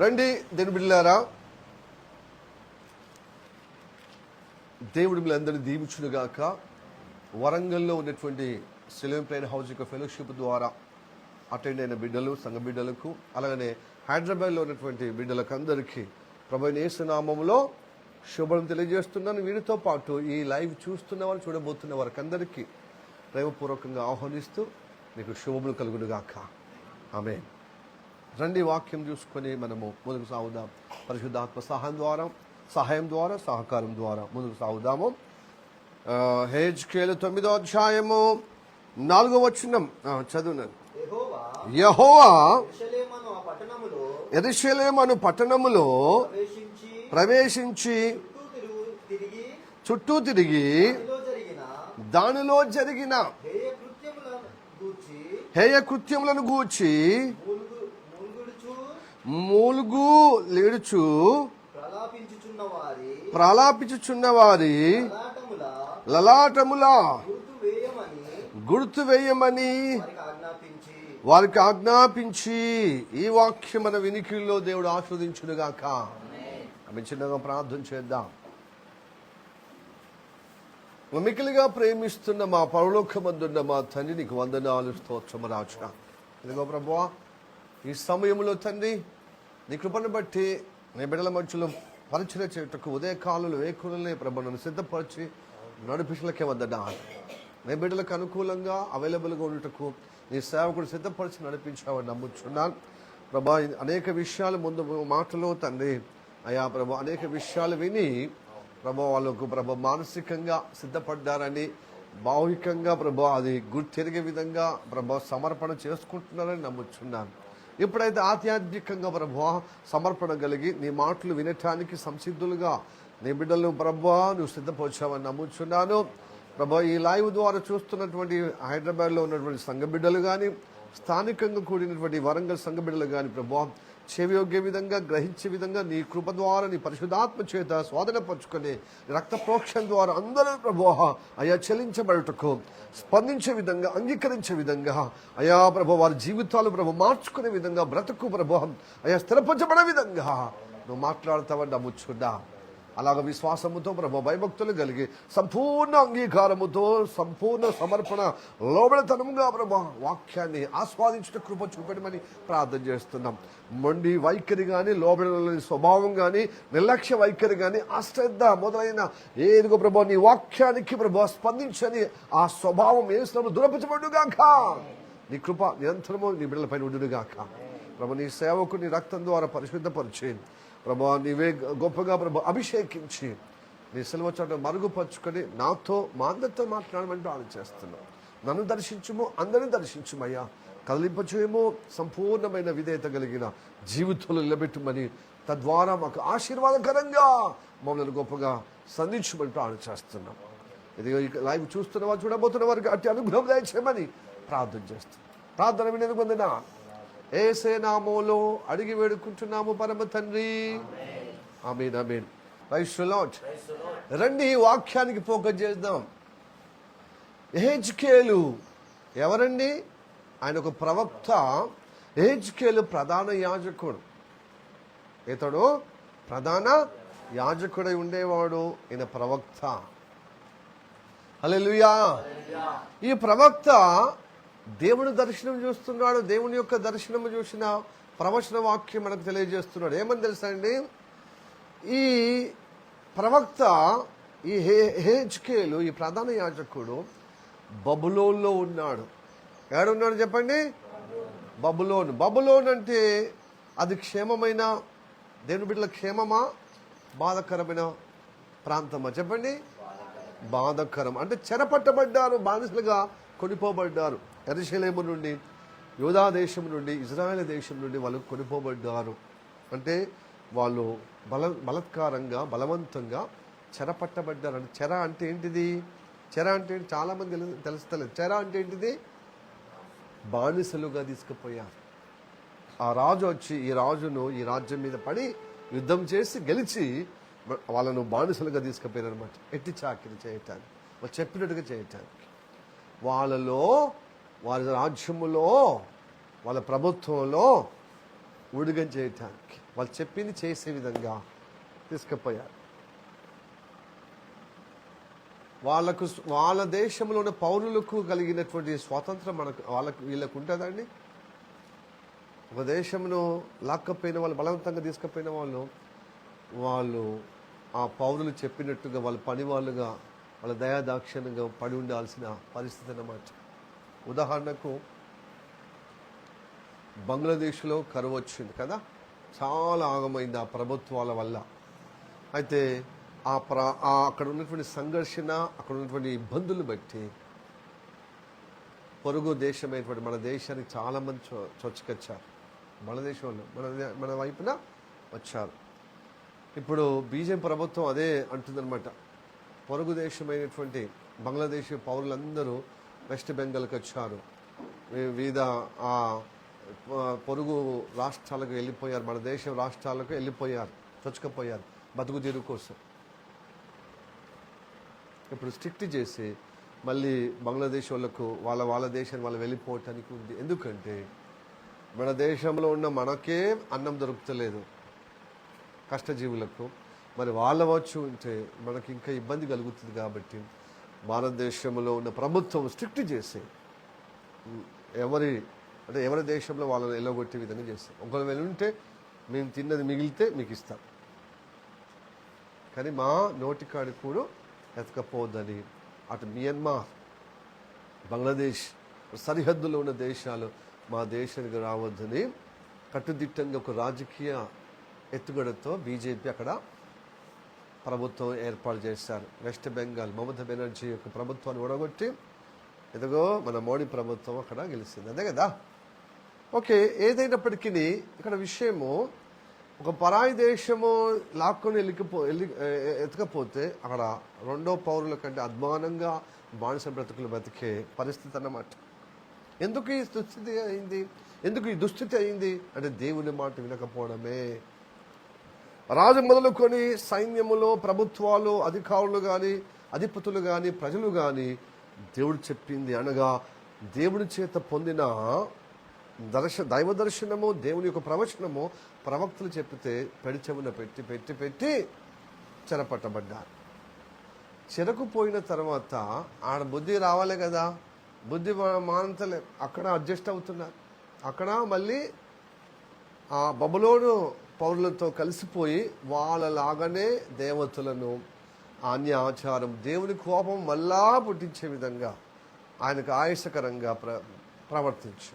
రండి దేవుని బిడ్డలారా, దేవుడు మీరందరినీ దీవించునుగాక. వరంగల్లో ఉన్నటువంటి సెలూన్ ప్రేయర్ హౌస్ యొక్క ఫెలోషిప్ ద్వారా అటెండ్ అయిన బిడ్డలు, సంఘ బిడ్డలకు, అలాగనే హైదరాబాద్లో ఉన్నటువంటి బిడ్డలకు అందరికీ ప్రభువైన యేసు నామములో శుభం తెలియజేస్తున్నాను. వీరితో పాటు ఈ లైవ్ చూస్తున్న వారు, చూడబోతున్న వారికి అందరికీ ప్రేమపూర్వకంగా ఆహ్వానిస్తూ మీకు శుభములు కలుగునుగాక. ఆమేన్. రండి వాక్యం చూసుకొని మనము ముందుకు సాగుదాం. పరిశుద్ధాత్మ సహాయం ద్వారా సహకారం ద్వారా ముందుకు సాగుదాము. హెజ్కేలు 9వ అధ్యాయము 4వ వచనం చదువునండి. యెహోవా యెరూషలేము అను పట్టణములో ప్రవేశించి చుట్టూ తిరిగి దానిలో జరిగిన హేయ కృత్యములను గూర్చి మూలుగు లేడుచు ప్రలాపించుచున్న వారి లలాటముల గుర్తు వేయమని వారికి ఆజ్ఞాపించి, ఈ వాక్యం మన వినికిల్లో దేవుడు ఆస్వాదించునుగాక. ఆమె చిన్నగా ప్రార్థన చేద్దాం. మిక్కిలిగా ప్రేమిస్తున్న మా పరలోకమందున్న మా తండ్రి, నీకు వందనాలు, స్తోత్రము రాజా. ఇదిగో ప్రభువా, ఈ సమయంలో తండ్రి నీ కృపను బట్టి నీ బిడ్డల మధ్యలో పరిచయం చేయుటకు ఉదయకాలంలో వేకులనే ప్రభు నన్ను సిద్ధపరిచి నడిపించలకే వందనాలు. నీ బిడ్డలకు అనుకూలంగా అవైలబుల్గా ఉండటకు నీ సేవకుడు సిద్ధపరిచి నడిపించావని నమ్ముచున్నాను ప్రభా. అనేక విషయాలు ముందు మాటలో తండ్రి అయా ప్రభా, అనేక విషయాలు విని ప్రభా వాళ్ళకు ప్రభా మానసికంగా సిద్ధపడ్డారని, భావికంగా ప్రభా అది గుర్తెరిగే విధంగా ప్రభా సమర్పణ చేసుకుంటున్నారని నమ్ముచున్నాను. ఇప్పుడైతే ఆధ్యాత్మికంగా ప్రభా సమర్పణ కలిగి నీ మాటలు వినటానికి సంసిద్ధులుగా నీ బిడ్డలు ప్రభా నువ్వు సిద్ధపరిచావని నమ్ముచున్నాను ప్రభా. ఈ లైవ్ ద్వారా చూస్తున్నటువంటి హైదరాబాద్లో ఉన్నటువంటి సంఘ బిడ్డలు కానీ, స్థానికంగా కూడినటువంటి వరంగల్ సంఘ బిడ్డలు కానీ ప్రభా చెవియొగ్గే విధంగా, గ్రహించే విధంగా నీ కృప ద్వారా, నీ పరిశుద్ధాత్మ చేత స్వాధీనపరుచుకొని రక్త ప్రోక్షణ ద్వారా అందరూ ప్రభా అయా చెల్లించబడుటకు స్పందించే విధంగా, అంగీకరించే విధంగా అయా ప్రభా వారి జీవితాలు ప్రభు మార్చుకునే విధంగా, బ్రతుకు ప్రభా అయా స్థిరపరచబడే విధంగా నువ్వు మాట్లాడతావని నమ్ముచున్నా. అలాగ విశ్వాసముతో ప్రభు భయభక్తులు కలిగి సంపూర్ణ అంగీకారముతో, సంపూర్ణ సమర్పణ లోబడితనంగా ప్రభు వాక్యాన్ని ఆస్వాదించుట కృప చూపెట్టమని ప్రార్థన చేస్తున్నాం. మొండి వైఖరి కానీ, లోబడలేని స్వభావం కానీ, నిర్లక్ష్య వైఖరి కానీ, అశ్రద్ధ మొదలైన ఏదిగో ప్రభు నీ వాక్యానికి ప్రభు స్పందించని ఆ స్వభావం ఏసునామములో దురపరచబడుగాక. నీ కృప నిరంతరము నీ బిడ్డలపైన ఉండుగాక ప్రభు. నీ సేవకు నీ రక్తం ద్వారా పరిశుద్ధపరిచి ప్రభా నీవే గొప్పగా ప్రభు అభిషేకించి నీ సెలవు చోట మరుగుపరుచుకొని నాతో మా అందరితో మాట్లాడమని ప్రార్థన చేస్తున్నాం. నన్ను దర్శించుము, అందరిని దర్శించుమయ్యా. కదిలింపచేయము, సంపూర్ణమైన విధేయత కలిగిన జీవితంలో నిలబెట్టుమని, తద్వారా మాకు ఆశీర్వాదకరంగా మమ్మల్ని గొప్పగా సంధించమని ప్రార్థన చేస్తున్నాం. ఇది లైవ్ చూస్తున్న వారు, చూడబోతున్న వారికి అట్టి అనుగ్రహం దయచేయమని ప్రార్థన చేస్తున్నాం. ప్రార్థన వినేందుకు పొందిన యేసే నామములో అడిగి వేడుకుంటున్నాము పరమ తండ్రి. Amen, amen. Praise the Lord. రండి వాక్యానికి ఫోకస్ చేద్దాం. యెహెజ్కేలు ఎవరండి? ఆయన ఒక ప్రవక్త. యెహెజ్కేలు ప్రధాన యాజకుడు. ఇతడు ప్రధాన యాజకుడై ఉండేవాడు. ఈయన ప్రవక్త. హల్లెలూయా. ఈ ప్రవక్త దేవుని దర్శనం చూస్తున్నాడు. దేవుని యొక్క దర్శనం చూసిన ప్రవచన వాక్యం మనకు తెలియజేస్తున్నాడు. ఏమని తెలుసా అండి? ఈ ప్రవక్త, ఈ యెహెజ్కేలు, ఈ ప్రధాన యాజకుడు బబులోన్లో ఉన్నాడు. ఎక్కడున్నాడు చెప్పండి? బబులోన్. బబులోన్ అంటే అది క్షేమమైన, దేవుని బిడ్డల క్షేమమా, బాధకరమైన ప్రాంతమా చెప్పండి? బాధకరం. అంటే చెరపట్టబడ్డారు, బానిసలుగా కొనిపోబడ్డారు. యెరూషలేము నుండి, యూదా దేశం నుండి, ఇజ్రాయేల్ దేశం నుండి వాళ్ళు కొనిపోబడ్డారు. అంటే వాళ్ళు బలత్కారంగా, బలవంతంగా చెరపట్టబడ్డారు. అంటే చెర అంటే ఏంటిది? చెర అంటే చాలామంది తెలుస్తలేదు. చెర అంటే ఏంటిది? బానిసలుగా తీసుకుపోయారు. ఆ రాజు వచ్చి ఈ రాజును ఈ రాజ్యం మీద పడి యుద్ధం చేసి గెలిచి వాళ్ళను బానిసలుగా తీసుకుపోయారు అనమాట. ఎట్టి చాకిరి చేయటానికి, వాళ్ళు చెప్పినట్టుగా చేయటానికి. వాళ్ళలో, వాళ్ళ రాజ్యములో, వాళ్ళ ప్రభుత్వంలో ఉడుగం చేయటానికి వాళ్ళు చెప్పింది చేసే విధంగా తీసుకుపోయారు. వాళ్ళ దేశంలో ఉన్న పౌరులకు కలిగినటువంటి స్వాతంత్రం వీళ్ళకు ఉంటుందండి. ఒక దేశంలో లాక్కపోయిన వాళ్ళు, బలవంతంగా తీసుకుపోయిన వాళ్ళు ఆ పౌరులు చెప్పినట్టుగా వాళ్ళ పని వాళ్ళుగా వాళ్ళ దయాదాక్షిణ్యంగా పడి ఉండాల్సిన పరిస్థితి అన్నమాట. ఉదాహరణకు బంగ్లాదేశ్లో కరువు వచ్చింది కదా, చాలా ఆగమైంది ఆ ప్రభుత్వాల వల్ల. అయితే అక్కడ ఉన్నటువంటి సంఘర్షణ, అక్కడ ఉన్నటువంటి ఇబ్బందులు బట్టి పొరుగు దేశమైనటువంటి మన దేశానికి చాలామంది చొచ్చుకొచ్చారు. మన దేశంలో మన వైపున వచ్చారు. ఇప్పుడు బీజేపీ ప్రభుత్వం అదే అంటుందన్నమాట. పొరుగు దేశమైనటువంటి బంగ్లాదేశ్ పౌరులందరూ వెస్ట్ బెంగాల్కి వచ్చారు. వివిధ పొరుగు రాష్ట్రాలకు వెళ్ళిపోయారు, మన దేశ రాష్ట్రాలకు వెళ్ళిపోయారు, చొచ్చుకపోయారు బతుకు తెరువు కోసం. ఇప్పుడు స్ట్రిక్ట్ చేసి మళ్ళీ బంగ్లాదేశ్ వాళ్ళకు వాళ్ళ దేశాన్ని వాళ్ళు వెళ్ళిపోవటానికి ఉంది. ఎందుకంటే మన దేశంలో ఉన్న మనకే అన్నం దొరుకుతలేదు కష్టజీవులకు, మరి వాళ్ళ వచ్చి ఉంటే మనకి ఇంకా ఇబ్బంది కలుగుతుంది. కాబట్టి భారతదేశంలో ఉన్న ప్రభుత్వం స్ట్రిక్ట్ చేసి ఎవరి దేశంలో వాళ్ళని ఎల్లగొట్టే విధంగా చేస్తాం. ఒకవేళ వెళ్ళి ఉంటే మేము తిన్నది మిగిలితే మీకు ఇస్తాం, కానీ మా నోటికాడి కూడా ఎతకపోవద్దని అటు మియన్మార్, బంగ్లాదేశ్ సరిహద్దులో ఉన్న దేశాలు మా దేశానికి రావద్దని కట్టుదిట్టంగా ఒక రాజకీయ ఎత్తుగడతో బీజేపీ అక్కడ ప్రభుత్వం ఏర్పాటు చేశారు. వెస్ట్ బెంగాల్ మమతా బెనర్జీ యొక్క ప్రభుత్వాన్ని ఓడగొట్టి ఎదుగో మన మోడీ ప్రభుత్వం అక్కడ గెలిచింది. అదే కదా. ఓకే, ఏదైనప్పటికీ ఇక్కడ విషయము, ఒక పరాయి దేశము లాక్కొని ఎత్తకపోతే అక్కడ రెండో పౌరుల కంటే అధ్వానంగా బానిస బ్రతుకులు బతికే పరిస్థితి అన్నమాట. ఎందుకు ఈ దుస్థితి అయింది? ఎందుకు ఈ దుస్థితి అయింది అంటే దేవుని మాట వినకపోవడమే. రాజు మొదలుకొని సైన్యములో ప్రభుత్వాలు, అధికారులు కానీ, అధిపతులు కానీ, ప్రజలు కానీ దేవుడు చెప్పింది అనగా దేవుని చేత పొందిన దైవ దర్శనము, దేవుని యొక్క ప్రవచనము ప్రవక్తలు చెప్పితే పెడిచెవున పెట్టి చెరపట్టబడ్డారు. చెరకుపోయిన తర్వాత ఆడ బుద్ధి రావాలి కదా, బుద్ధి మానంతలే, అక్కడ అడ్జస్ట్ అవుతున్నారు. అక్కడ మళ్ళీ ఆ బబులోను పౌరులతో కలిసిపోయి వాళ్ళలాగానే దేవతలను, అన్య ఆచారం, దేవుని కోపం మళ్ళా పుట్టించే విధంగా ఆయనకు ఆయాసకరంగా ప్రవర్తించు.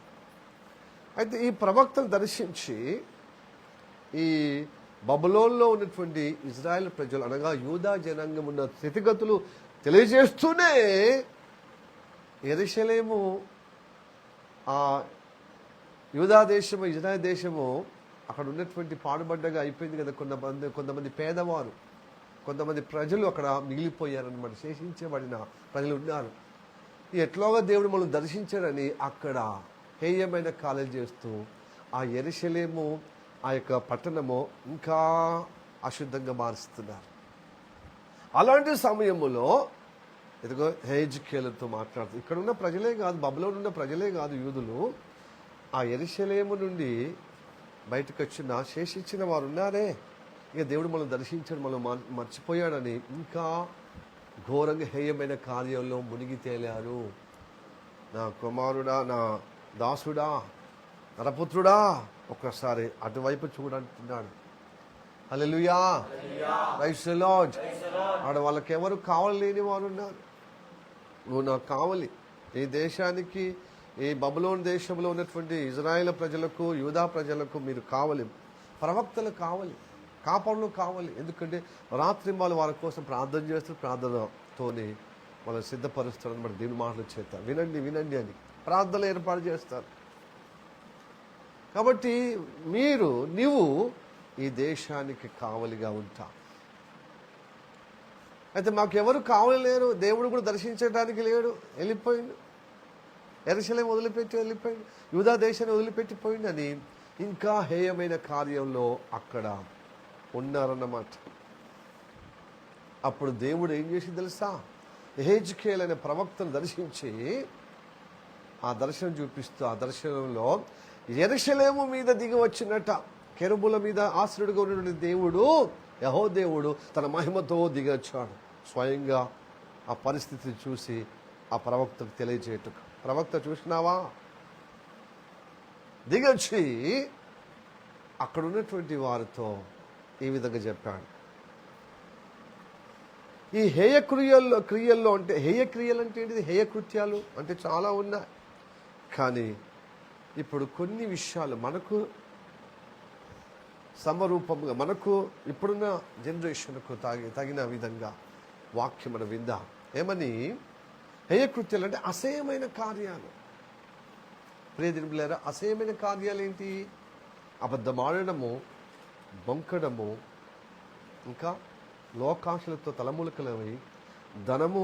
అయితే ఈ ప్రవక్తను దర్శించి ఈ బబులోన్లో ఉన్నటువంటి ఇజ్రాయెల్ ప్రజలు అనగా యూదా జనాంగం ఉన్న స్థితిగతులు తెలియజేస్తూనే యెరూషలేము, ఆ యూదా దేశము, ఇజ్రాయెల్ దేశము అక్కడ ఉన్నటువంటి పాడుబడ్డగా అయిపోయింది కదా. కొంతమంది పేదవారు, కొంతమంది ప్రజలు అక్కడ మిగిలిపోయారనమాట. శేషించబడిన ప్రజలు ఉన్నారు. ఎట్లాగా దేవుడు మనం దర్శించాడని అక్కడ హేయమైన కార్యాలు చేస్తూ ఆ యెరూషలేము, ఆ యొక్క పట్టణము ఇంకా అశుద్ధంగా మారుస్తున్నారు. అలాంటి సమయంలో ఇదిగో హెజ్కేలుతో మాట్లాడుతూ, ఇక్కడ ఉన్న ప్రజలే కాదు, బబులోను ఉన్న ప్రజలే కాదు, యూదులు ఆ యెరూషలేము నుండి బయటకు వచ్చిన శేషించిన వారు ఉన్నారే. ఇక దేవుడు మనం దర్శించాడు, మనం మర్చిపోయాడని ఇంకా ఘోరంగా హేయమైన కార్యంలో మునిగి తేలారు. నా కుమారుడా, నా దాసుడా, నరపుత్రుడా, ఒక్కసారి అటువైపు చూడంటున్నాడు. హల్లెలూయా, ప్రైజ్ ది లార్డ్. ఆడ వాళ్ళకి ఎవరు కావలేని వారు ఉన్నారు. నువ్వు నాకు కావాలి. ఈ దేశానికి, ఈ బబులోను దేశంలో ఉన్నటువంటి ఇజ్రాయేల్ ప్రజలకు, యూదా ప్రజలకు మీరు కావాలి. ప్రవక్తలు కావాలి, కాపాడులు కావాలి. ఎందుకంటే రాత్రి వాళ్ళు వాళ్ళ కోసం ప్రార్థన చేస్తారు, ప్రార్థనతోని వాళ్ళు సిద్ధపరుస్తారు అన్నమాట. దేవుని మాటలు చేత వినండి వినండి అని ప్రార్థనలు ఏర్పాటు చేస్తారు. కాబట్టి నీవు ఈ దేశానికి కావలిగా ఉంటా. అయితే మాకెవరు కావలి లేరు, దేవుడు కూడా దర్శించడానికి లేడు, వెళ్ళిపోయిండు. యెరూషలేము వదిలిపెట్టి వెళ్ళిపోయింది, యూదా దేశాన్ని వదిలిపెట్టిపోయింది అని ఇంకా హేయమైన కార్యంలో అక్కడ ఉన్నారన్నమాట. అప్పుడు దేవుడు ఏం చేసింది తెలుసా? యెహెజ్కేలు అనే ప్రవక్తను దర్శించి ఆ దర్శనం చూపిస్తూ, ఆ దర్శనంలో యెరూషలేము మీద దిగి వచ్చినట్ట. కెరూబుల మీద ఆశ్రయుడిగా ఉన్నటువంటి దేవుడు, యెహోవా దేవుడు తన మహిమతో దిగి వచ్చాడు. స్వయంగా ఆ పరిస్థితిని చూసి ఆ ప్రవక్తకు తెలియజేయటకు, ప్రవక్త చూసినావా, దిగొచ్చి అక్కడ ఉన్నటువంటి వారితో ఈ విధంగా చెప్పాడు. ఈ క్రియల్లో అంటే హేయ క్రియలు అంటే ఏంటిది? హేయ కృత్యాలు అంటే చాలా ఉన్నాయి. కానీ ఇప్పుడు కొన్ని విషయాలు మనకు సమరూపంగా, మనకు ఇప్పుడున్న జనరేషన్కు తగిన విధంగా వాక్యం మనం విందాం. ఏమని? హేయ కృత్యాలు అంటే అసహ్యమైన కార్యాలు. ప్రియదినులారా, అసహ్యమైన కార్యాలు ఏంటి? అబద్ధమాడడము, బొంకడము, ఇంకా లోకాశలతో తలములకలవి ధనము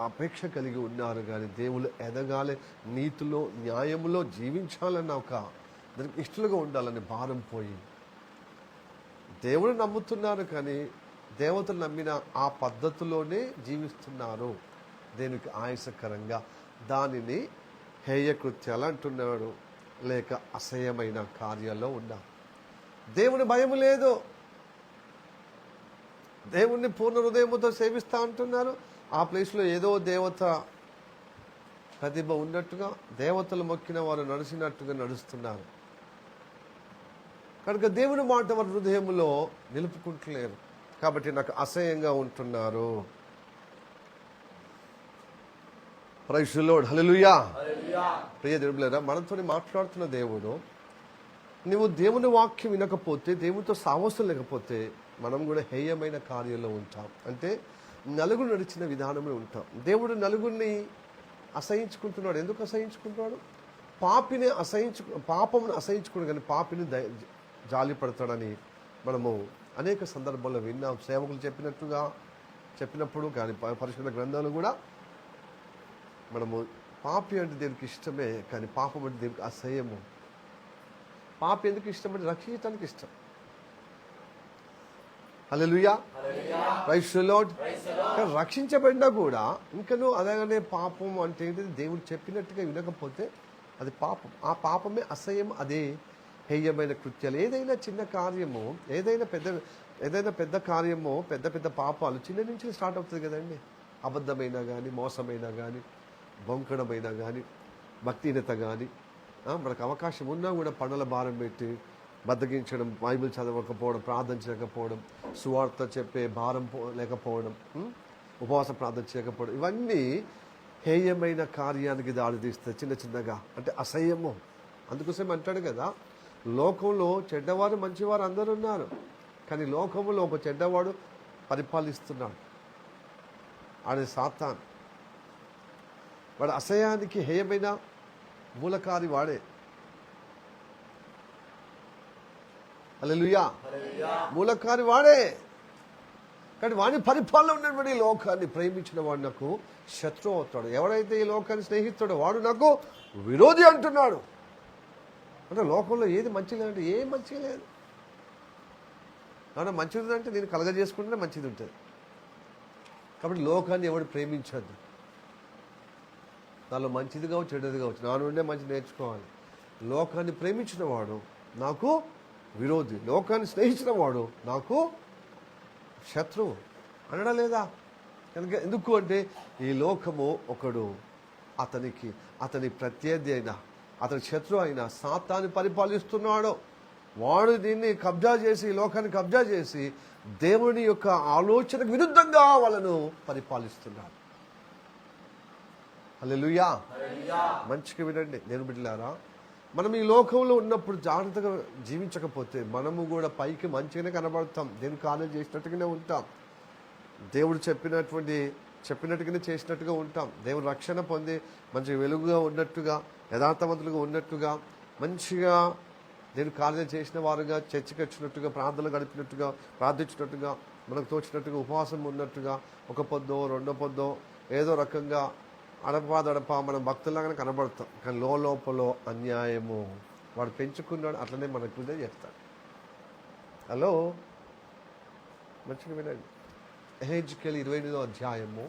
అపేక్ష కలిగి ఉన్నారు. కానీ దేవుళ్ళు ఎదగాలి, నీతిలో న్యాయములో జీవించాలన్న ఒక దానికి ఇష్టలుగా ఉండాలని భారం పోయి దేవుడు నమ్ముతున్నారు, కానీ దేవతలు నమ్మిన ఆ పద్ధతిలోనే జీవిస్తున్నారు, దేనికి ఆయాసకరంగా. దానిని హేయకృత్యాలు అంటున్నాడు, లేక అసహ్యమైన కార్యాల్లో ఉన్నారు. దేవుని భయం లేదు, దేవుణ్ణి పూర్ణ హృదయముతో సేవిస్తా అంటున్నారు. ఆ ప్లేస్లో ఏదో దేవత ప్రతిభ ఉన్నట్టుగా, దేవతలు మొక్కిన వారు నడిచినట్టుగా నడుస్తున్నారు. కనుక దేవుని మాట వారి హృదయంలో నిలుపుకుంటలేరు, కాబట్టి నాకు అసహ్యంగా ఉంటున్నారు. ప్రైజ్ ది లార్డ్, హల్లెలూయా. ప్రియ దేవులారా, మనతో మాట్లాడుతున్న దేవుడు, నువ్వు దేవుని వాక్యం వినకపోతే, దేవునితో సావాసం లేకపోతే మనం కూడా హేయమైన కార్యంలో ఉంటాం. అంటే నలుగురు నడిచిన విధానంలో ఉంటాం. దేవుడు నలుగురిని అసహించుకుంటున్నాడు. ఎందుకు అసహించుకుంటున్నాడు? పాపమును అసహించుకున్నాడు, కానీ పాపిని జాలి పడతాడని మనము అనేక సందర్భాల్లో విన్నాం. సేవకులు చెప్పినప్పుడు కానీ పరిశుద్ధ గ్రంథాలు కూడా మనము పాపి అంటే దేవునికి ఇష్టమే, కానీ పాపం అంటే దేవునికి అసహ్యము. పాపి ఎందుకు ఇష్టం అంటే రక్షించడానికి ఇష్టం. హల్లెలూయా, ప్రైజ్ ది లార్డ్. రక్షించబడినా కూడా ఇంకనూ అలాగనే పాపం అంటే ఏంటిది? దేవుడు చెప్పినట్టుగా వినకపోతే అది పాపం. ఆ పాపమే అసహ్యం, అదే హేయమైన కృత్యాలు. ఏదైనా చిన్న కార్యము, ఏదైనా పెద్ద కార్యము, పెద్ద పాపాలు చిన్న నుంచి స్టార్ట్ అవుతుంది కదండి. అబద్ధమైనా కానీ, మోసమైనా కానీ, బొంకడమైనా కానీ, భక్తిహీనత కానీ, మనకు అవకాశం ఉన్నా కూడా పనుల భారం పెట్టి బద్దగించడం, బైబిల్ చదవకపోవడం, ప్రార్థన చేయకపోవడం, సువార్త చెప్పే భారం లేకపోవడం, ఉపవాస ప్రార్థన చేయకపోవడం, ఇవన్నీ హేయమైన కార్యానికి దారితీస్తాయి చిన్నగా. అంటే అసహ్యము. అందుకోసం అంటాడు కదా, లోకంలో చెడ్డవారు మంచివారు అందరూ ఉన్నారు, కానీ లోకంలో ఒక చెడ్డవాడు పరిపాలిస్తున్నాడు, ఆడే సాతాన్. వాడు అసహ్యానికి హేయమైన మూలకారి వాడే. హల్లెలూయా, మూలకారి వాడే. కానీ వాని పరిపాలన ఉన్నటువంటి లోకాన్ని ప్రేమించిన వాడు నాకు శత్రువు అవుతాడు. ఎవరైతే ఈ లోకాన్ని స్నేహిస్తాడో వాడు నాకు విరోధి అంటున్నాడు. అంటే లోకంలో ఏది మంచిగా లేదంటే ఏం మంచిగా లేదు. కాబట్టి మంచిది అంటే నేను కలగజేసుకుంటే మంచిది ఉంటుంది. కాబట్టి లోకాన్ని ఎవడు ప్రేమించద్దు. దానిలో మంచిది కావచ్చు, చెడ్డది కావచ్చు, నా నుండే మంచి నేర్చుకోవాలి. లోకాన్ని ప్రేమించిన వాడు నాకు విరోధి, లోకాన్ని స్నేహించిన వాడు నాకు శత్రువు అనడా లేదా? కనుక ఎందుకు అంటే ఈ లోకము ఒకడు అతని ప్రత్యర్థి అయినా, అతని శత్రువు అయినా సాతాన్ని పరిపాలిస్తున్నాడు. వాడు దీన్ని కబ్జా చేసి, ఈ లోకాన్ని కబ్జా చేసి దేవుని యొక్క ఆలోచనకు విరుద్ధంగా వాళ్ళను పరిపాలిస్తున్నాడు. హల్లెలూయా. మంచిగా వినండి నేను బిడ్డలారా, మనం ఈ లోకంలో ఉన్నప్పుడు జాగ్రత్తగా జీవించకపోతే మనము కూడా పైకి మంచిగానే కనబడతాం, దేని కార్యం చేసినట్టుగానే ఉంటాం, దేవుడు చెప్పినట్టుగానే చేసినట్టుగా ఉంటాం, దేవుడు రక్షణ పొంది మంచిగా వెలుగుగా ఉన్నట్టుగా, యథార్థవంతులుగా ఉన్నట్టుగా, మంచిగా దేవుడు కార్యం చేసిన వారుగా, చర్చికి వచ్చినట్టుగా, ప్రార్థనలు గడిపినట్టుగా, ప్రార్థించినట్టుగా, మనకు తోచినట్టుగా, ఉపవాసం ఉన్నట్టుగా, ఒక పొద్దో రెండో పొద్దో ఏదో రకంగా అడప మనం భక్తులాగానే కనబడతాం. కానీ లోపల అన్యాయము వాడు పెంచుకున్నాడు, అట్లనే మనకు చేస్తాడు. హలో, మంచిగా వినండి. ఎహెజ్కేలు 28వ అధ్యాయము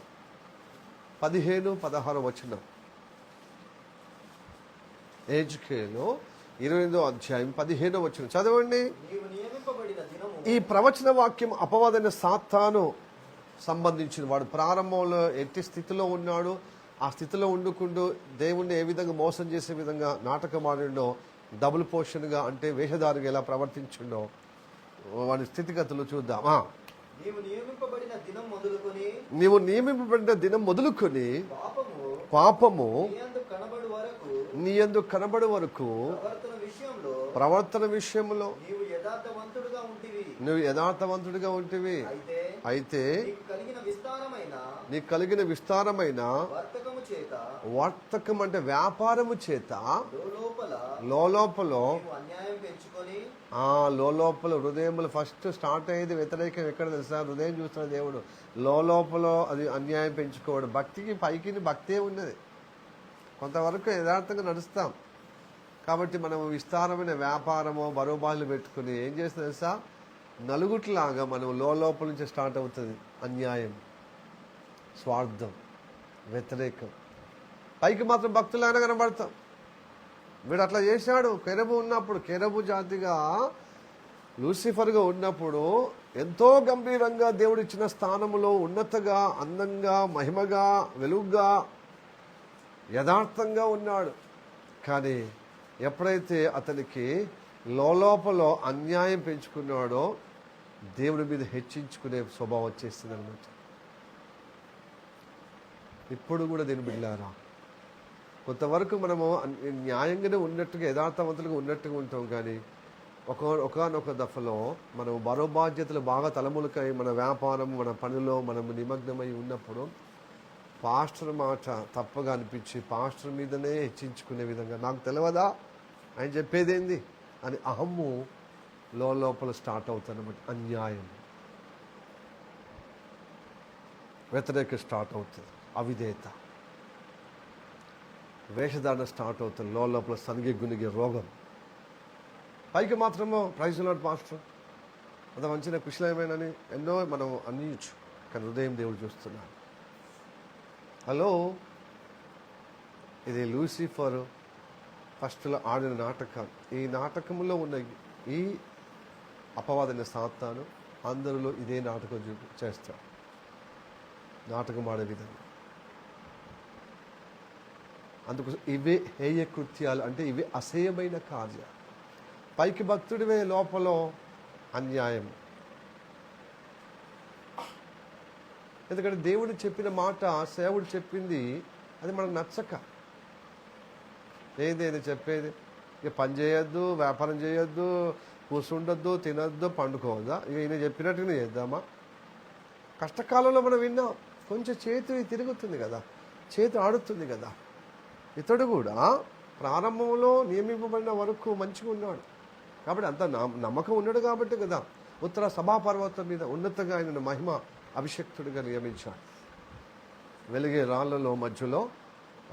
15-16 వచనం. ఎహెజ్కేలు 28వ అధ్యాయం 15వ వచనం చదవండి. నీవు నియమింపబడిన దినము ఈ ప్రవచన వాక్యం అపవాదైన సాతాను సంబంధించిన వాడు ప్రారంభంలో ఎట్టి స్థితిలో ఉన్నాడు, ఆ స్థితిలో ఉండుకుంటూ దేవుణ్ణి ఏ విధంగా మోసం చేసే విధంగా నాటకం ఆడిండో, డబుల్ పోర్షన్గా అంటే వేషధారిగా ఎలా ప్రవర్తించిండో వాడి స్థితిగతులు చూద్దామా. నీవు నియమింపబడిన దినం మొదలుకొని నీవు నియమింపబడిన దినం మొదలుకొని పాపము నీ యందు కనబడు వరకు ప్రవర్తన విషయంలో నువ్వు యథార్థవంతుడిగా ఉంటివి. అయితే నీకు కలిగిన విస్తారమైన వర్తకం అంటే వ్యాపారము చేత లోపల లోపల హృదయములు ఫస్ట్ స్టార్ట్ అయ్యేది వ్యతిరేకం ఎక్కడ తెలుసా? హృదయం చూస్తున్న దేవుడు లోపల అది అన్యాయం పెంచుకోవడం. భక్తికి పైకి భక్తే ఉన్నది, కొంతవరకు యథార్థంగా నడుస్తాం. కాబట్టి మనం విస్తారమైన వ్యాపారమో బరోబాలు పెట్టుకుని ఏం చేస్తుంది తెలుసా? నలుగుట్లాగా మనం లోపల నుంచి స్టార్ట్ అవుతుంది అన్యాయం, స్వార్థం, వ్యతిరేకం. పైకి మాత్రం భక్తులాగా కనబడతాం. వీడు అట్లా చేశాడు. కెరబు ఉన్నప్పుడు, కెరబు జాతిగా లూసిఫర్గా ఉన్నప్పుడు ఎంతో గంభీరంగా దేవుడిచ్చిన స్థానములో ఉన్నతగా, అందంగా, మహిమగా, వెలుగుగా, యథార్థంగా ఉన్నాడు. కానీ ఎప్పుడైతే అతనికి లోపల అన్యాయం పెంచుకున్నాడో దేవుడి మీద హెచ్చించుకునే స్వభావం వచ్చేస్తుంది అనమాట. ఇప్పుడు కూడా దీని బిడ్డారా, కొంతవరకు మనము న్యాయంగానే ఉన్నట్టుగా యథార్థవంతులుగా ఉన్నట్టుగా ఉంటాం. కానీ ఒకనొక దఫలో మనం మరో బాధ్యతలు బాగా తలములకై మన వ్యాపారం, మన పనిలో మనము నిమగ్నమై ఉన్నప్పుడు పాస్టర్ మాట తప్పగా అనిపించి పాస్టర్ మీదనే హెచ్చించుకునే విధంగా, నాకు తెలియదా ఆయన చెప్పేదేంది అని అహమ్ము లోపల స్టార్ట్ అవుతుందన్నమాట. అన్యాయం, వ్యతిరేక స్టార్ట్ అవుతుంది, అవిధేయత, వేషధారణ స్టార్ట్ అవుతుంది, లోపల సనిగే గునిగే రోగం. పైకి మాత్రమో ప్రైజ్ లార్డ్ పాస్టర్ అంత మంచిగా కుశలమేనని ఎన్నో మనం అన్నియచ్చు. కానీ హృదయం దేవుడు చూస్తున్నాడు. హలో, ఇది లూసిఫర్ ఫస్ట్లో ఆడిన నాటకం. ఈ నాటకంలో ఉన్న ఈ అపవాదైన సాతాను అందరిలో ఇదే నాటకం చేస్తాడు. నాటకం ఆడే విధంగా. అందుకోసం ఇవే హేయ కృత్యాలు, అంటే ఇవే అసేయమైన కార్యాలు. పైకి భక్తుడివే, లోపల అన్యాయం. ఎందుకంటే దేవుడు చెప్పిన మాట, సేవుడు చెప్పింది అది మనకు నచ్చక ఏదేది చెప్పేది, ఇక పని చేయొద్దు, వ్యాపారం చేయొద్దు, కూర్చుండొద్దు, తినొద్దు, పండుకోవద్దా, ఇక ఈయన చెప్పినట్టుగా చేద్దామా? కష్టకాలంలో మనం విన్నాం, కొంచెం చేతి తిరుగుతుంది కదా, చేతి ఆడుతుంది కదా. ఇతడు కూడా ప్రారంభంలో నియమింపబడిన వరకు మంచిగా ఉన్నాడు కాబట్టి, అంత నమ్మకం ఉన్నాడు కాబట్టి కదా ఉత్తర సభాపర్వతం మీద ఉన్నతగా ఆయన మహిమ అభిషక్తుడిగా నియమించాడు. వెలిగే రాళ్లలో మధ్యలో,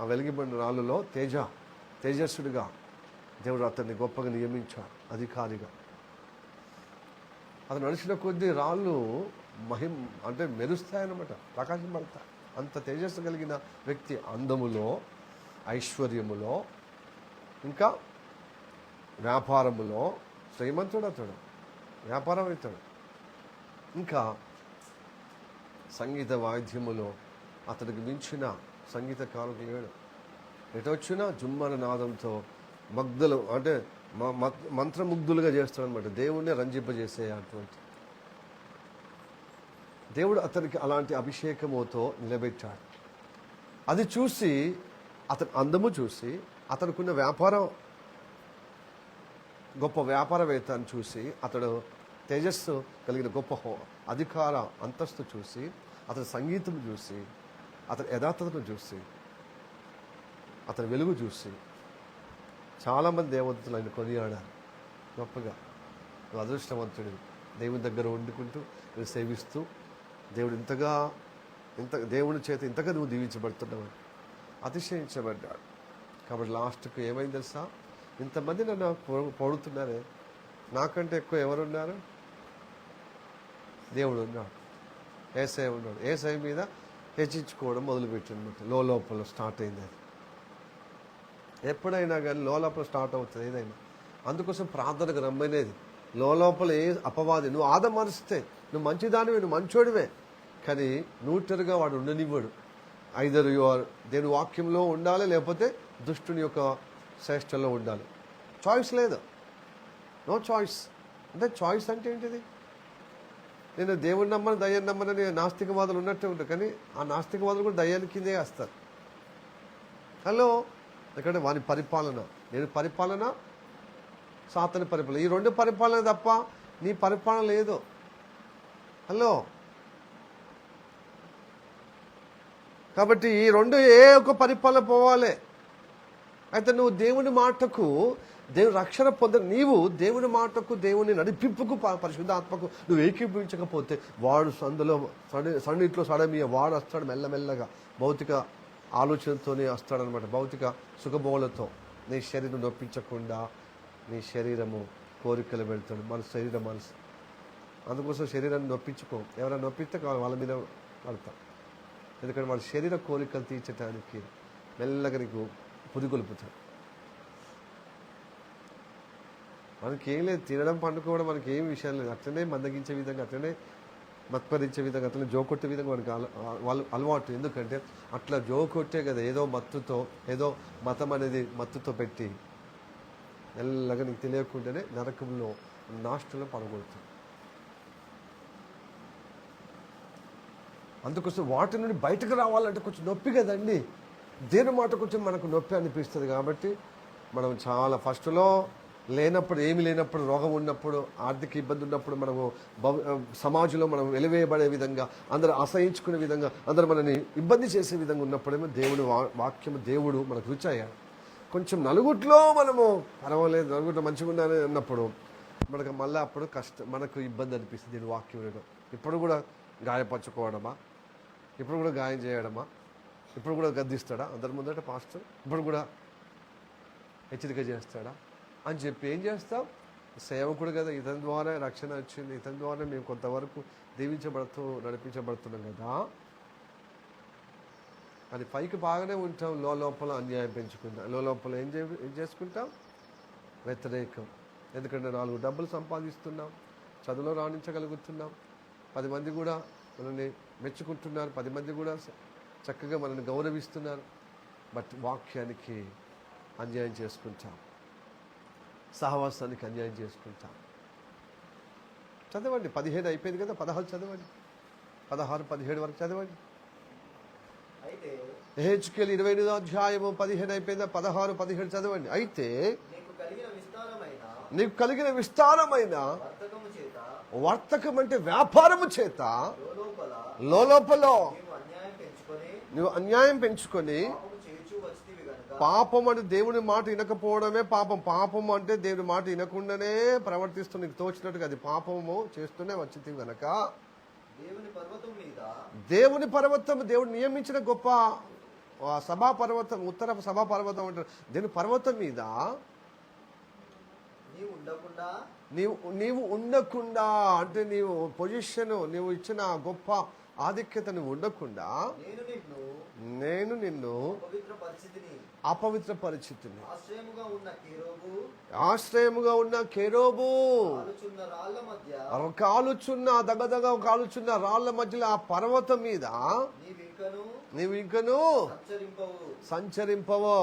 ఆ వెలిగిబడిన రాళ్ళలో తేజస్సుడిగా దేవుడు అతన్ని గొప్పగా నియమించాడు, అధికారిగా. అతను నడిచిన కొద్దీ రాళ్ళు అంటే మెరుస్తాయన్నమాట, ప్రకాశం పడతాయి. అంత తేజస్సు కలిగిన వ్యక్తి, అందములో, ఐశ్వర్యములో, ఇంకా వ్యాపారములో శ్రీమంతుడు అతడు, వ్యాపారం అవుతాడు. ఇంకా సంగీత వాయిద్యములో అతడికి మించిన సంగీతకారుడు లేడు. ఎటొచ్చినా జుమ్మన నాదంతో మగ్ధులు అంటే మంత్రముగ్ధులుగా చేస్తాడు అనమాట, దేవుణ్ణి రంజింపజేసే అటువంటి దేవుడు అతనికి అలాంటి అభిషేకముతో నిలబెట్టాడు. అది చూసి అతని అందము చూసి, అతనుకున్న వ్యాపారం, గొప్ప వ్యాపారవేత్తను చూసి, అతడు తేజస్సు కలిగిన గొప్ప అధికార అంతస్తు చూసి, అతని సంగీతం చూసి, అతని యథార్థతను చూసి, అతని వెలుగు చూసి చాలామంది దేవతలు ఆయన కొనియాడారు గొప్పగా. నువ్వు అదృష్టవంతుడు, దేవుని దగ్గర వండుకుంటూ నువ్వు సేవిస్తూ దేవుని చేత ఇంతగా నువ్వు దీవించబడుతున్నావు అతిశయించబడ్డాడు. కాబట్టి లాస్ట్కు ఏమైంది తెలుసా? ఇంతమంది నన్ను పొడుతున్నారే, నాకంటే ఎక్కువ ఎవరున్నారు? దేవుడు ఉన్నాడు, ఏసై ఉన్నాడు. ఏసై మీద హెచ్చించుకోవడం మొదలుపెట్టినమాట. లోపల స్టార్ట్ అయింది. అది ఎప్పుడైనా కానీ లోపల స్టార్ట్ అవుతుంది. ఏదైనా అందుకోసం ప్రార్థనకు రమ్మనేది. లోపల ఏ అపవాది, నువ్వు ఆదమరిస్తే నువ్వు మంచిదానివే, నువ్వు మంచోడివే, కానీ నూటరుగా వాడు ఉండనివ్వడు. ఐదరు దేవుని వాక్యంలో ఉండాలి, లేకపోతే దుష్టుని యొక్క శ్రేష్టలో ఉండాలి. చాయిస్ లేదు, నో చాయిస్. అంటే చాయిస్ అంటే ఏంటిది? నేను దేవుని నమ్మను దయ్యాన్ని నమ్మనని నాస్తికవాదులు ఉన్నట్టే ఉంటారు, కానీ ఆ నాస్తికవాదులు కూడా దయ్యాన్ని కిందే వేస్తారు. హలో, ఎందుకంటే వాని పరిపాలన, నేను పరిపాలన, సాతాను పరిపాలన, ఈ రెండు పరిపాలన తప్ప నీ పరిపాలన లేదు. హలో, కాబట్టి ఈ రెండు ఏ ఒక్క పరిపాలన పోవాలి. అయితే నువ్వు దేవుని మాటకు, దేవుని రక్షణ నీవు దేవుని మాటకు, దేవుని నడిపింపుకు, పరిశుద్ధాత్మకు నువ్వు ఏకీభవించకపోతే వాడు సన్నిధిలో సడమీయ వాడు వస్తాడు మెల్లమెల్లగా, భౌతిక ఆలోచనతోనే వస్తాడనమాట, భౌతిక సుఖభోగులతో. నీ శరీరం నొప్పించకుండా నీ శరీరము కోరికలు పెడతాడు, మన శరీరం మనసు. అందుకోసం శరీరాన్ని నొప్పించుకో. ఎవరైనా నొప్పిస్తే వాళ్ళ మీద పడతాం, ఎందుకంటే వాళ్ళ శరీర కోరికలు తీర్చడానికి మెల్లగా నీకు పురిగొలుపుతాడు. మనకి ఏం లేదు, తినడం పండుకోవడం మనకి ఏం విషయం లేదు. అట్లనే మందగించే విధంగా, అట్లనే మత్పరించే విధంగా, అట్లనే జోకొట్టే విధంగా మనకి వాళ్ళు అలవాటు. ఎందుకంటే అట్లా జోకొట్టే కదా ఏదో మత్తుతో, ఏదో మతం అనేది మత్తుతో పెట్టి మెల్లగా నీకు తెలియకుండానే నరకంలో నాష్టంలో పడగొడుతుంది. అందుకోసం వాటి నుండి బయటకు రావాలంటే కొంచెం నొప్పి కదండి. దేని మాట కొంచెం మనకు నొప్పి అనిపిస్తుంది. కాబట్టి మనం చాలా ఫస్ట్లో లేనప్పుడు, ఏమి లేనప్పుడు, రోగం ఉన్నప్పుడు, ఆర్థిక ఇబ్బంది ఉన్నప్పుడు, మనము సమాజంలో మనం వెలివేయబడే విధంగా, అందరూ అసహించుకునే విధంగా, అందరూ మనని ఇబ్బంది చేసే విధంగా ఉన్నప్పుడేమో దేవుని వాక్యము, దేవుడు మనకు రుచి అయ్యాడు. కొంచెం నలుగుట్లో మనము పర్వాలేదు, నలుగుట్లో మంచిగా ఉందని అన్నప్పుడు మనకు మళ్ళీ అప్పుడు మనకు ఇబ్బంది అనిపిస్తుంది. దీని వాక్యం వినడం ఇప్పుడు కూడా గాయపరచుకోవడమా, ఇప్పుడు కూడా గాయం చేయడమా, ఇప్పుడు కూడా గద్దిస్తాడా అందరి ముందట పాస్టర్, ఇప్పుడు కూడా హెచ్చరిక చేస్తాడా అని చెప్పి ఏం చేస్తాం? సేవకుడు కదా, ఇతని ద్వారా రక్షణ వచ్చింది, ఇతని ద్వారా మేము కొంతవరకు నడిపించబడుతున్నాం కదా అని పైకి బాగానే ఉంటాం, లోపల అన్యాయం పెంచుకుంటాం. లోపల ఏం చేసుకుంటాం? వ్యతిరేకం. ఎందుకంటే 4 డబ్బులు సంపాదిస్తున్నాం, చదువులో రాణించగలుగుతున్నాం, 10 మంది కూడా మనల్ని మెచ్చుకుంటున్నారు, 10 మంది కూడా చక్కగా మనల్ని గౌరవిస్తున్నారు. బట్ వాక్యానికి అన్యాయం చేసుకుంటాం, సహవాసానికి అన్యాయం చేసుకుంటాం. చదవండి, 15 అయిపోయింది కదా, 16 చదవండి, 16, 17 వరకు చదవండి. యెహెజ్కేలు 28వ అధ్యాయము 15 అయిపోయిందా, 16, 17 చదవండి. అయితే నీకు కలిగిన విస్తారమైన వర్తకం అంటే వ్యాపారము చేత లోపల నువ్వు అన్యాయం పెంచుకొని, పాపం అంటే దేవుని మాట వినకపోవడమే పాపం. పాపం అంటే దేవుని మాట వినకుండానే ప్రవర్తిస్తూ నీకు తోచినట్టుగా అది పాపము చేస్తూనే వచ్చింది గనక దేవుని పర్వతం, దేవుడు నియమించిన గొప్ప సభా పర్వతం, ఉత్తర సభా పర్వతం అంటారు. దేవుని పర్వతం మీద నీవు ఉండకుండా, అంటే నీవు పొజిషన్, నీవు ఇచ్చిన గొప్ప ఆధిక్యత నువ్వు ఉండకుండా నేను నిన్ను అపవిత్ర పరిస్థితిని, ఆశ్రయముగా ఉన్న కెరూబు కాలుచున్న దగదగ కాలుచున్న రాళ్ల మధ్యలో ఆ పర్వతం మీద నీవు ఇంకను సంచరింపవు.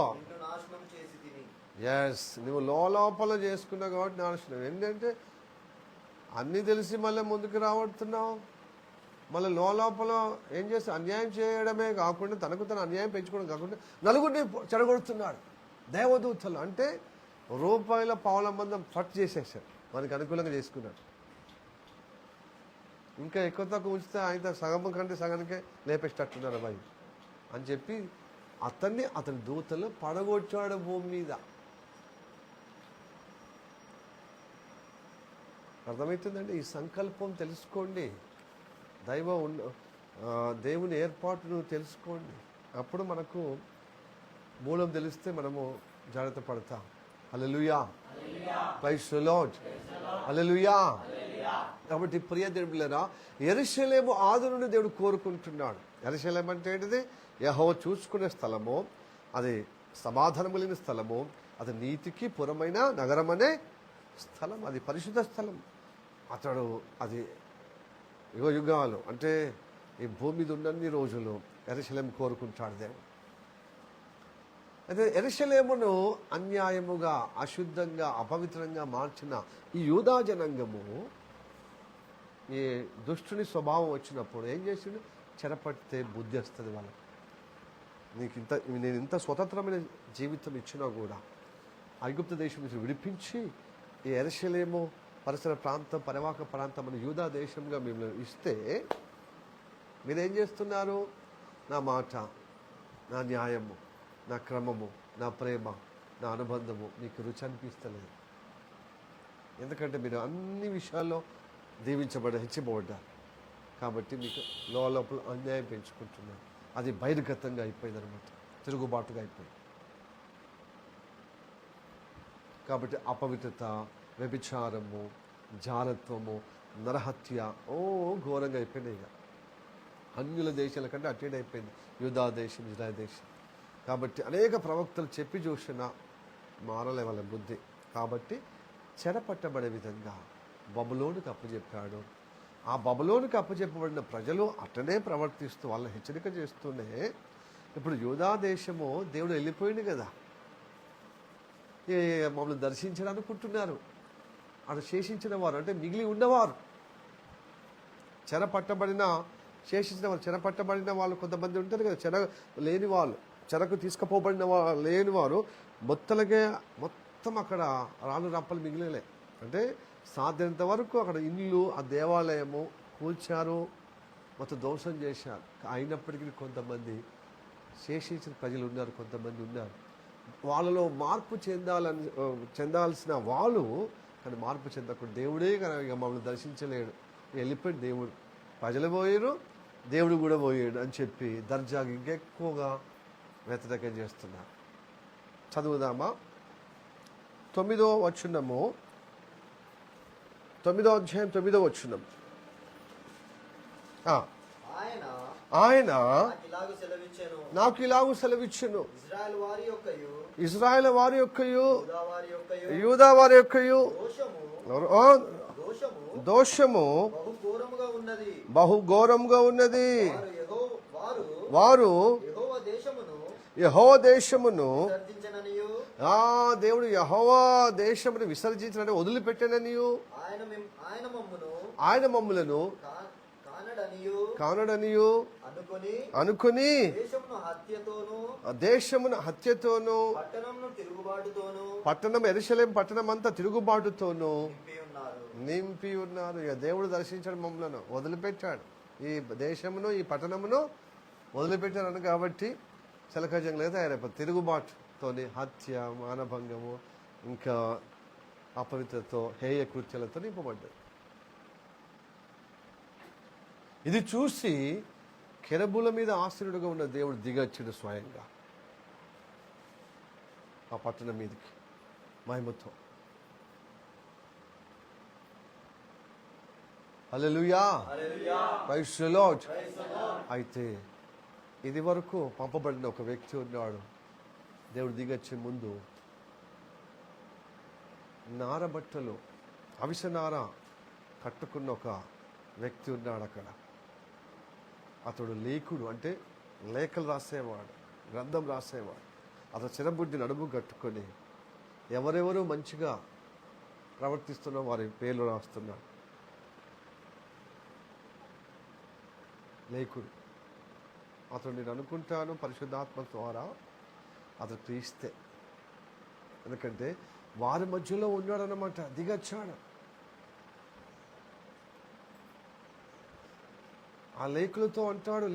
ఎస్, నువ్వు లోపల చేసుకున్నావు కాబట్టి నాశనం. ఏంటంటే అన్నీ తెలిసి మళ్ళీ ముందుకు రాబడుతున్నావు. మళ్ళీ లోపల ఏం చేస్తే అన్యాయం చేయడమే కాకుండా, తనకు తన అన్యాయం పెంచుకోవడం కాకుండా నలుగురిని చెడగొడుతున్నాడు. దేవదూతలు అంటే రూపాయల పావుల మందం ఫట్ చేసేసాడు, మనకి అనుకూలంగా చేసుకున్నాడు. ఇంకా ఎక్కువ తక్కువ ఉంచితే ఆయన సగం కంటే సగానికే లేపేటట్టున్నారు అబ్బాయి అని చెప్పి అతని దూతలు పడగొచ్చాడు భూమి మీద. అర్థమవుతుందండి? ఈ సంకల్పం తెలుసుకోండి, దేవుని ఏర్పాటును తెలుసుకోండి. అప్పుడు మనకు మూలం తెలిస్తే మనము జాగ్రత్త పడతాం. హల్లెలూయా, ప్రైజ్ ది లార్డ్, హల్లెలూయా. కాబట్టి ప్రియ దేవులారా, యెరూషలేము ఆదరణను దేవుడు కోరుకుంటున్నాడు. యెరూషలేం అంటే ఏంటిది? యెహోవా చూసుకునే స్థలము, అది సమాధానం కలిగిన స్థలము, అది నీతికి పురమైన నగరం అనే స్థలం, అది పరిశుద్ధ స్థలం. అతడు అది యుగ యుగాలు అంటే ఈ భూమి మీద ఉన్నన్ని రోజులు యెరూషలేం కోరుకుంటాడు దేవుడు. అయితే యెరూషలేమును అన్యాయముగా, అశుద్ధంగా, అపవిత్రంగా మార్చిన ఈ యూదా జనాంగము ఈ దుష్టుని స్వభావం వచ్చినప్పుడు ఏం చేసిండు? చెరపడితే బుద్ధి వస్తుంది వాళ్ళకి. నేను ఇంత స్వతంత్రమైన జీవితం ఇచ్చినా కూడా ఐగుప్తు దేశం నుంచి విడిపించి ఈ యెరూషలేము పరిసర ప్రాంతం, పరివాహక ప్రాంతం అని యూదా దేశంగా మిమ్మల్ని ఇస్తే మీరేం చేస్తున్నారు? నా మాట, నా న్యాయము, నా క్రమము, నా ప్రేమ, నా అనుబంధము మీకు రుచి అనిపిస్తలేదు. ఎందుకంటే మీరు అన్ని విషయాల్లో హెచ్చిపోబడ్డారు కాబట్టి మీకు లోపల అన్యాయం పెంచుకుంటున్నారు. అది బహిర్గతంగా అయిపోయింది అనమాట, తిరుగుబాటుగా అయిపోయింది. కాబట్టి అపవిత్రత, వ్యభిచారము, జారత్వము, నరహత్య ఘోరంగా అయిపోయినాయి. ఇక అన్యుల దేశాల కంటే అటెండ్ అయిపోయింది యూదా దేశం, ఇజ్రాయెల్ దేశం. కాబట్టి అనేక ప్రవక్తలు చెప్పి చూసిన మారలే వాళ్ళ బుద్ధి. కాబట్టి చెరపట్టబడే విధంగా బబులోనుకు అప్పచెప్పాడు. ఆ బబులోనుకు అప్పచెప్పబడిన ప్రజలు అట్టనే ప్రవర్తిస్తూ వాళ్ళని హెచ్చరిక చేస్తూనే ఇప్పుడు యూదా దేశము దేవుడు వెళ్ళిపోయింది కదా, మమ్మల్ని దర్శించాలనుకుంటున్నారు. అటు శేషించిన వారు అంటే మిగిలి ఉన్నవారు, చెరపట్టబడిన వాళ్ళు కొంతమంది ఉంటారు కదా, లేని వాళ్ళు, చెరకు తీసుకుపోబడిన లేని వారు మొత్తం అక్కడ రాళ్ళు రప్పలు మిగిలిలే. అంటే సాధ్యమైనంత వరకు అక్కడ ఇల్లు, ఆ దేవాలయము కూల్చారు, మొత్తం ధ్వంసం చేశారు. అయినప్పటికీ కొంతమంది శేషించిన ప్రజలు ఉన్నారు, కొంతమంది ఉన్నారు. వాళ్ళలో మార్పు చెందాల్సిన వాళ్ళు కానీ మార్పు చెందకుండా దేవుడే కానీ ఇక మమ్మల్ని దర్శించలేడు, వెళ్ళిపోయి దేవుడు, ప్రజలు పోయారు, దేవుడు కూడా పోయాడు అని చెప్పి దర్జాగా ఇంకెక్కువగా వ్యతిరేకం చేస్తున్నారు. చదువుదామా? 9వ వచనము, 9వ అధ్యాయం 9వ వచనం. ఆయన నాకు ఇలాగూ సెలవిచ్చెను, ఇశ్రాయేలు వారి యొక్కయు యూదా వారి యొక్కయు దోషము బహుఘోరముగా ఉన్నది. వారు యెహోవా దేశమును దేవుడు యెహోవా దేశమును విసర్జించడానికి వదిలిపెట్టననియు ఆయన మమ్ములను కానడనియు అనుకుని దేశమును హత్యతోను పట్టణం యెరూషలేము పట్టణం అంతా తిరుగుబాటుతోను నింపి ఉన్నారు. ఇక దేవుడు దర్శించాడు, మమ్మలను వదిలిపెట్టాడు, ఈ దేశమును ఈ పట్టణమును వదిలిపెట్టాను. కాబట్టి చలకజంగా తయారైపోతుంది. తిరుగుబాటుతోని హత్య, మానభంగము, ఇంకా అపవిత్రతో, హేయ కృత్యాలతో నింపబడ్డది. ఇది చూసి కెరబుల మీద ఆశ్రయుడుగా ఉన్న దేవుడు దిగొచ్చాడు స్వయంగా ఆ పట్టణం మీదకి మహిమతో. హల్లెలూయా, ప్రైజ్ ది లార్డ్. అయితే ఇది వరకు పంపబడిన ఒక వ్యక్తి ఉన్నాడు. దేవుడు దిగొచ్చే ముందు నారబట్టలు, అవిసనార కట్టుకున్న ఒక వ్యక్తి ఉన్నాడు అక్కడ. అతడు లేఖుడు, అంటే లేఖలు రాసేవాడు, గ్రంథం రాసేవాడు. అతడు చెరబుడ్డి నడుము కట్టుకొని ఎవరెవరు మంచిగా ప్రవర్తిస్తున్న వారి పేర్లు రాస్తున్నాడు. లేఖుడు అతడు, నేను అనుకుంటాను పరిశుద్ధాత్మ ద్వారా అతడు క్రీస్తే. ఎందుకంటే వారి మధ్యలో ఉన్నాడనమాట, దిగొచ్చాడు. ఆ లేఖలతో అంటాడు,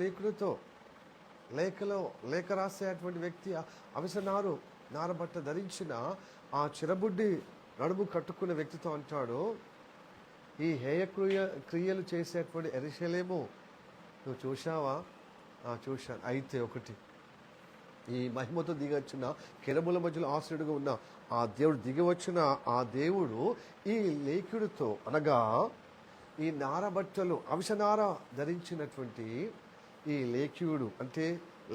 లేఖ రాసేటువంటి వ్యక్తి అవిసనారు నారబట్ట ధరించిన ఆ చిరబుడ్డి నడుము కట్టుకున్న వ్యక్తితో అంటాడు, ఈ హేయ క్రియలు చేసేటువంటి యెరూషలేము నువ్వు చూశావా? చూశాను. అయితే ఒకటి, ఈ మహిమతో దిగొచ్చిన కెరబుల మధ్యలో ఆశ్రయుడుగా ఉన్న ఆ దేవుడు దిగవచ్చిన ఆ దేవుడు ఈ లేఖుడితో, అనగా ఈ నారబట్టలు అవిసనార ధరించినటువంటి ఈ లేఖ్యుడు, అంటే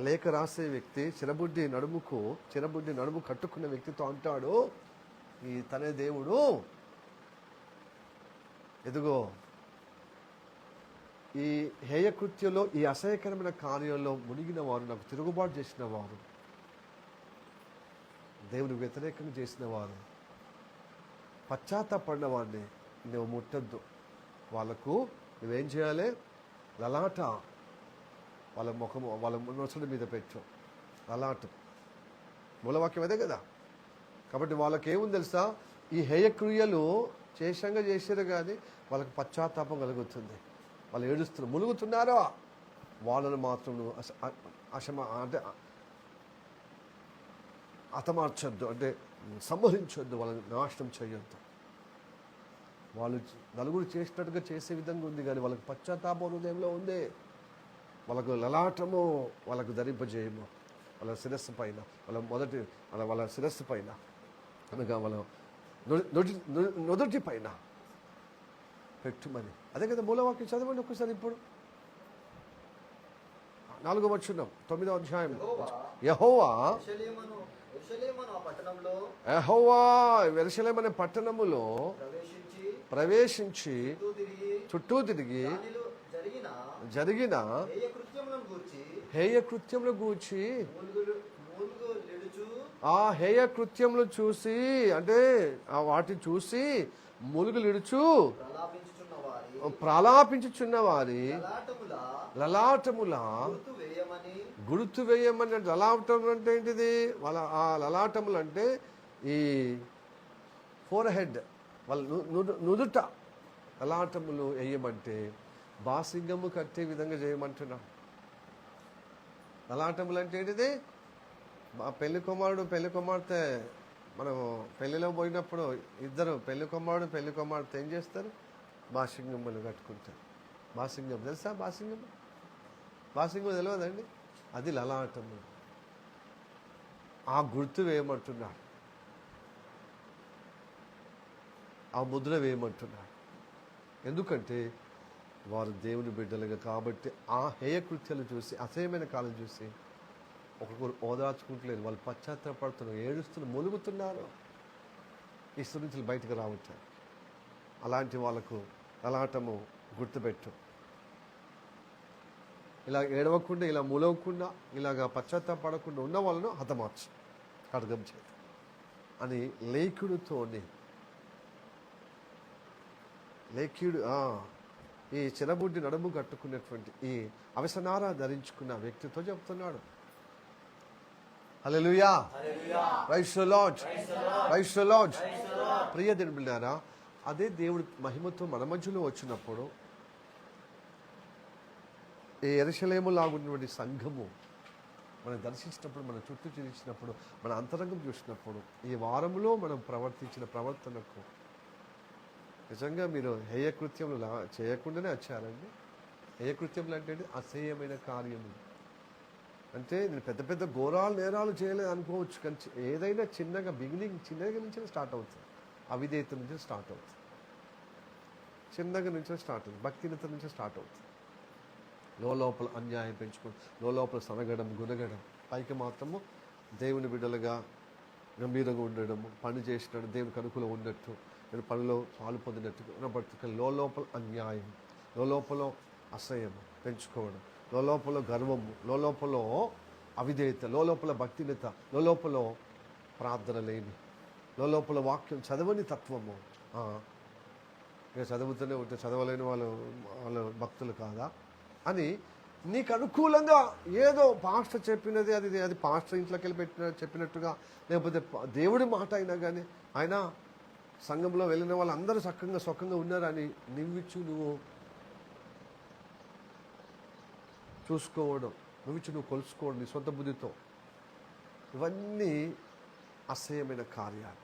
లేఖ రాసే వ్యక్తి, చిరబుడ్డి నడుము కట్టుకున్న వ్యక్తితో అంటాడు, ఈ తనే దేవుడు ఎదుగో ఈ హేయకృత్యంలో, ఈ అసహ్యకరమైన కార్యంలో మునిగిన వారు, నాకు తిరుగుబాటు చేసిన వారు, దేవుని వ్యతిరేకంగా చేసిన వారు, పశ్చాత్తాపడిన వారిని నువ్వు ముట్టద్దు. వాళ్ళకు నువ్వేం చేయాలి? లలాట వాళ్ళ ముఖము, వాళ్ళ నొసడి మీద పెట్టు. లలాటం మూలవాక్యం అదే కదా. కాబట్టి వాళ్ళకి ఏముంది తెలుసా? ఈ హేయక్రియలు చేశారు కానీ వాళ్ళకి పశ్చాత్తాపం కలుగుతుంది. వాళ్ళు ఏడుస్తున్నారు, మునుగుతున్నారో వాళ్ళను మాత్రం నువ్వు అంటే హతమార్చొద్దు, అంటే సంహరించొద్దు, వాళ్ళని నాశనం చేయొద్దు. వాళ్ళు నలుగురు చేసినట్టుగా చేసే విధంగా ఉంది కానీ వాళ్ళకి పశ్చాత్తాపం హృదయంలో ఉంది. వాళ్ళకు లలాటము వాళ్ళకు ధరింపజేయము. వాళ్ళ శిరస్సు పైన, వాళ్ళ శిరస్సు పైన, అనగా వాళ్ళ నుదుటి పైన పెట్టుమని. అదే కదా మూలవాక్యం. చదవండి ఒక్కసారి. ఇప్పుడు 4వ వచనం 9వ అధ్యాయం. యెహోవా యెరూషలేము అనే పట్టణములో ప్రవేశించి చుట్టూ తిరిగి జరిగిన హేయకృత్యములను గూర్చి, ఆ హేయకృత్యములు చూసి, అంటే వాటిని చూసి ములుగులిడుచు ప్రలాపించుచున్న వారి లలాటముల గుర్తు వేయమని. లలాటం అంటే ఏంటిది? వాళ్ళ ఆ లలాటములు అంటే ఈ ఫోర్ హెడ్, వాళ్ళ నుదుట లలాటములు వేయమంటే బాసింగము కట్టే విధంగా చేయమంటున్నా. లలాటములు అంటే ఏంటిది? పెళ్లి కుమారుడు పెళ్లి కుమార్తె, మనం పెళ్లిలో పోయినప్పుడు ఇద్దరు పెళ్లి కుమారుడు పెళ్లి కుమార్తె ఏం చేస్తారు? బాసింగములు కట్టుకుంటారు. బాసింగం తెలుసా? బాసింగం తెలియదండి? అది లలాటము. ఆ గుర్తు వేయమంటున్నాడు, ఆ ముద్ర వేయమంటున్నాడు. ఎందుకంటే వారు దేవుని బిడ్డలుగా కాబట్టి ఆ హేయకృత్యాలు చూసి, అసహ్యమైన కాలం చూసి ఒకరు ఓదార్చుకుంటలేదు. వాళ్ళు పశ్చాత్తాపడుతున్నారు, ఏడుస్తున్నారు, ములుగుతున్నారు, ఈ స్థితి నుంచి బయటకు రావట్లేదు. అలాంటి వాళ్ళకు లలాటము గుర్తుపెట్టు. ఇలా ఏడవకుండా, ఇలా మూలవకుండా, ఇలాగా పశ్చాత్తాపడకుండా ఉన్న వాళ్ళను హతమార్చు ఖడ్గం చేత అని లేఖుడితోని. లేఖ్యుడు ఈ చిరబుడ్డి నడుము కట్టుకున్నటువంటి, ఈ అవసనారా ధరించుకున్న వ్యక్తితో చెప్తున్నాడు. Hallelujah, praise the Lord, praise the Lord. ప్రియ దేవుని బిడ్డలారా, అదే దేవుడి మహిమతో మన మధ్యలో వచ్చినప్పుడు, ఈ యెరూషలేము లాగున్నటువంటి సంఘము మనం దర్శించినప్పుడు, మన చుట్టూ చూసినప్పుడు, మన అంతరంగం చూసినప్పుడు, ఈ వారంలో మనం ప్రవర్తించిన ప్రవర్తనకు నిజంగా మీరు హేయకృత్యములు చేయకుండానే వచ్చారండి. హేయకృత్యములు అంటే అసహ్యమైన కార్యములు. అంటే నేను పెద్ద పెద్ద ఘోరాలు నేరాలు చేయలేదు అనుకోవచ్చు, కానీ ఏదైనా చిన్నగా బిగినింగ్ చిన్నగా నుంచి స్టార్ట్ అవుతుంది. అవిధేయత నుంచి స్టార్ట్ అవుతుంది, చిన్నగా నుంచి స్టార్ట్ అవుతుంది, భక్తినత నుంచి స్టార్ట్ అవుతుంది. లోపల అన్యాయం పెంచుకొని, లోపల సనగడం, గునగడం, పైకి మాత్రము దేవుని బిడ్డలుగా గంభీరంగా ఉండడము, పని చేసినట్టు, దేవునికి అనుకూలం ఉన్నట్టు, నేను పనిలో పాలు పొందినట్టు కనబడుతుంది. లోపల అన్యాయం, లోపల అసహ్యము పెంచుకోవడం, లోపల గర్వము, లోపల అవిధేయత, లోపల భక్తినత, లోపల ప్రార్థన లేని, లోపల వాక్యం చదవని తత్వము. ఇక చదువుతూనే ఉంటే చదవలేని వాళ్ళు భక్తులు కాదా అని నీకు అనుకూలంగా ఏదో పాస్టర్ చెప్పినది, అది పాస్టర్ ఇంట్లోకి వెళ్ళి చెప్పినట్టుగా, లేకపోతే దేవుడి మాట అయినా కానీ, ఆయన సంఘంలో వెళ్ళిన వాళ్ళు అందరూ సుఖంగా ఉన్నారని నువ్వు చూసుకోవడం, నువ్వు కొలుసుకోవడం నీ సొంత బుద్ధితో, ఇవన్నీ అసహ్యమైన కార్యాలు.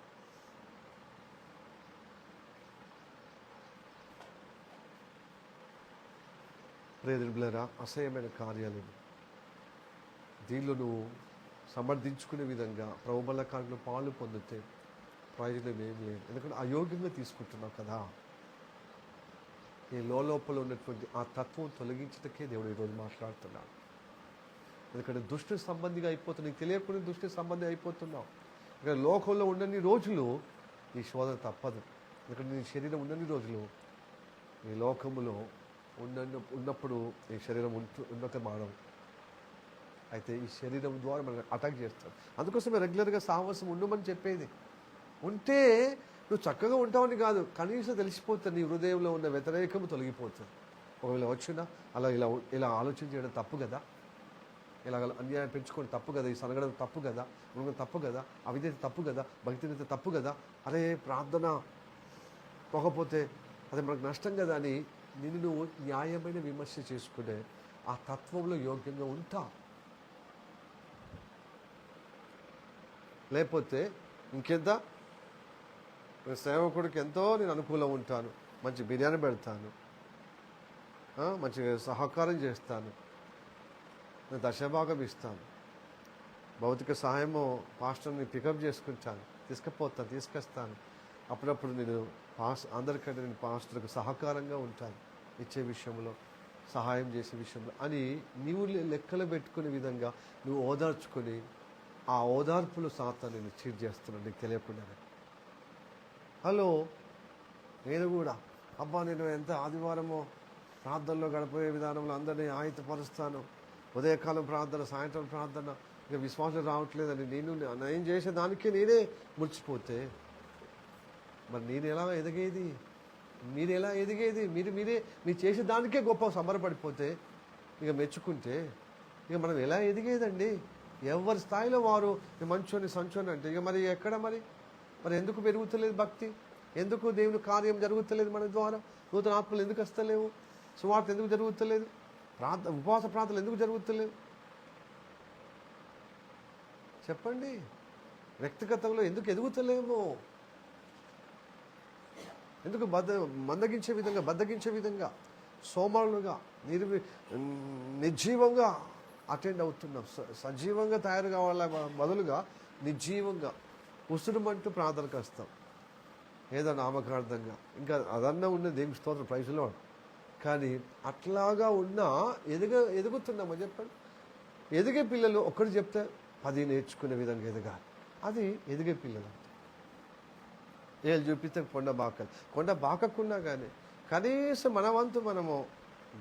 ప్రియదిరులరా, అసహ్యమైన కార్యాలు. దీనిలో నువ్వు సమర్థించుకునే విధంగా ప్రభుబల కార్యంలో పాలు పొందితే ప్రయోజనం ఏం లేదు. ఎందుకంటే అయోగ్యంగా తీసుకుంటున్నావు కదా. ఈ లోపల ఉన్నటువంటి ఆ తత్వం తొలగించటకే దేవుడు ఈరోజు మాట్లాడుతున్నాడు. ఎందుకంటే దుష్టి సంబంధిగా అయిపోతున్నావు, నీకు తెలియకుండా దుష్టి సంబంధి అయిపోతున్నావు. ఇక్కడ లోకంలో ఉండని రోజులు ఈ శోధన తప్పదు. ఎందుకంటే నీ శరీరం ఉండని రోజులు ఈ లోకములో ఉన్నప్పుడు ఈ శరీరం ఉన్నత మానవం అయితే ఈ శరీరం ద్వారా మనం అటాక్ చేస్తాడు. అందుకోసమే రెగ్యులర్గా సాహసం ఉండమని చెప్పేది. ఉంటే నువ్వు చక్కగా ఉంటావని కాదు, కనీసం తెలిసిపోతుంది నీ హృదయంలో ఉన్న వ్యతిరేకము తొలగిపోతుంది. ఒకవేళ వచ్చినా అలా ఇలా ఆలోచన చేయడం తప్పు కదా, ఇలా అన్యాయం పెంచుకోవడం తప్పు కదా, ఈ సనగడం తప్పు కదా, ఉండడం తప్పు కదా, అవిధేత తప్పు కదా, భక్తినీత తప్పు కదా, అరే ప్రార్థన పోకపోతే అది మనకు నష్టం కదా అని నిన్ను నువ్వు న్యాయమైన విమర్శ చేసుకునే ఆ తత్వంలో యోగ్యంగా ఉంటావు. లేకపోతే ఇంకెంత సేవకుడికి ఎంతో నేను అనుకూలం ఉంటాను, మంచి బిర్యానీ పెడతాను, మంచి సహకారం చేస్తాను, నేను దశభాగం ఇస్తాను, భౌతిక సహాయము పాస్టర్ని పికప్ చేసుకుంటాను, తీసుకొస్తాను, అప్పుడప్పుడు నేను అందరికంటే నేను పాస్టర్కు సహకారంగా ఉంటాను, ఇచ్చే విషయంలో సహాయం చేసే విషయంలో అని నీవు లెక్కలు పెట్టుకునే విధంగా నువ్వు ఓదార్చుకొని ఆ ఓదార్పులు సాతాను నేను చీట్ చేస్తున్నాను నీకు తెలియకుండానే. హలో, నేను కూడా నేను ఎంత ఆదివారమో ప్రార్థనలో గడిపోయే విధానంలో అందరినీ ఆయుధపరుస్తాను, ఉదయకాలం ప్రార్థన, సాయంత్రం ప్రార్థన, ఇక విశ్వాసం రావట్లేదని నేను చేసే దానికే నేనే మురిచిపోతే మరి నేను ఎలా ఎదిగేది? మీరు చేసే దానికే గొప్ప సంబరపడిపోతే, ఇక మెచ్చుకుంటే ఇక మనం ఎలా ఎదిగేదండి? ఎవరి స్థాయిలో వారు మంచోని సంచోని అంటే ఇక మరి ఎక్కడ మరి ఎందుకు పెరుగుతలేదు భక్తి? ఎందుకు దేవుని కార్యం జరుగుతలేదు మన ద్వారా? నూతన ఆత్మలు ఎందుకు వస్తలేవు? సువార్త ఎందుకు జరుగుతలేదు? ఉపవాస ప్రార్థనలు ఎందుకు జరుగుతలేవు? చెప్పండి. వ్యక్తిగతంలో ఎందుకు ఎదుగుతలేమో? ఎందుకు బద్దగించే విధంగా సోమరులుగా నిర్జీవంగా అటెండ్ అవుతున్నాం? సజీవంగా తయారు కావాల బదులుగా నిర్జీవంగా ఉసురుమంటూ ప్రార్థనకు వస్తాం, ఏదో నామకార్థంగా. ఇంకా అదన్నా ఉన్న దేవుని స్తోత్రం, ప్రైజ్లో. కానీ అట్లాగా ఉన్నా ఎదుగుతున్నామని చెప్పండి. ఎదిగే పిల్లలు ఒక్కటి చెప్తే 10 నేర్చుకునే విధంగా ఎదగాలి. అది ఎదిగే పిల్లలు. ఏళ్ళు చూపిస్తే కొండ బాకకున్నా కానీ కనీసం మన వంతు మనము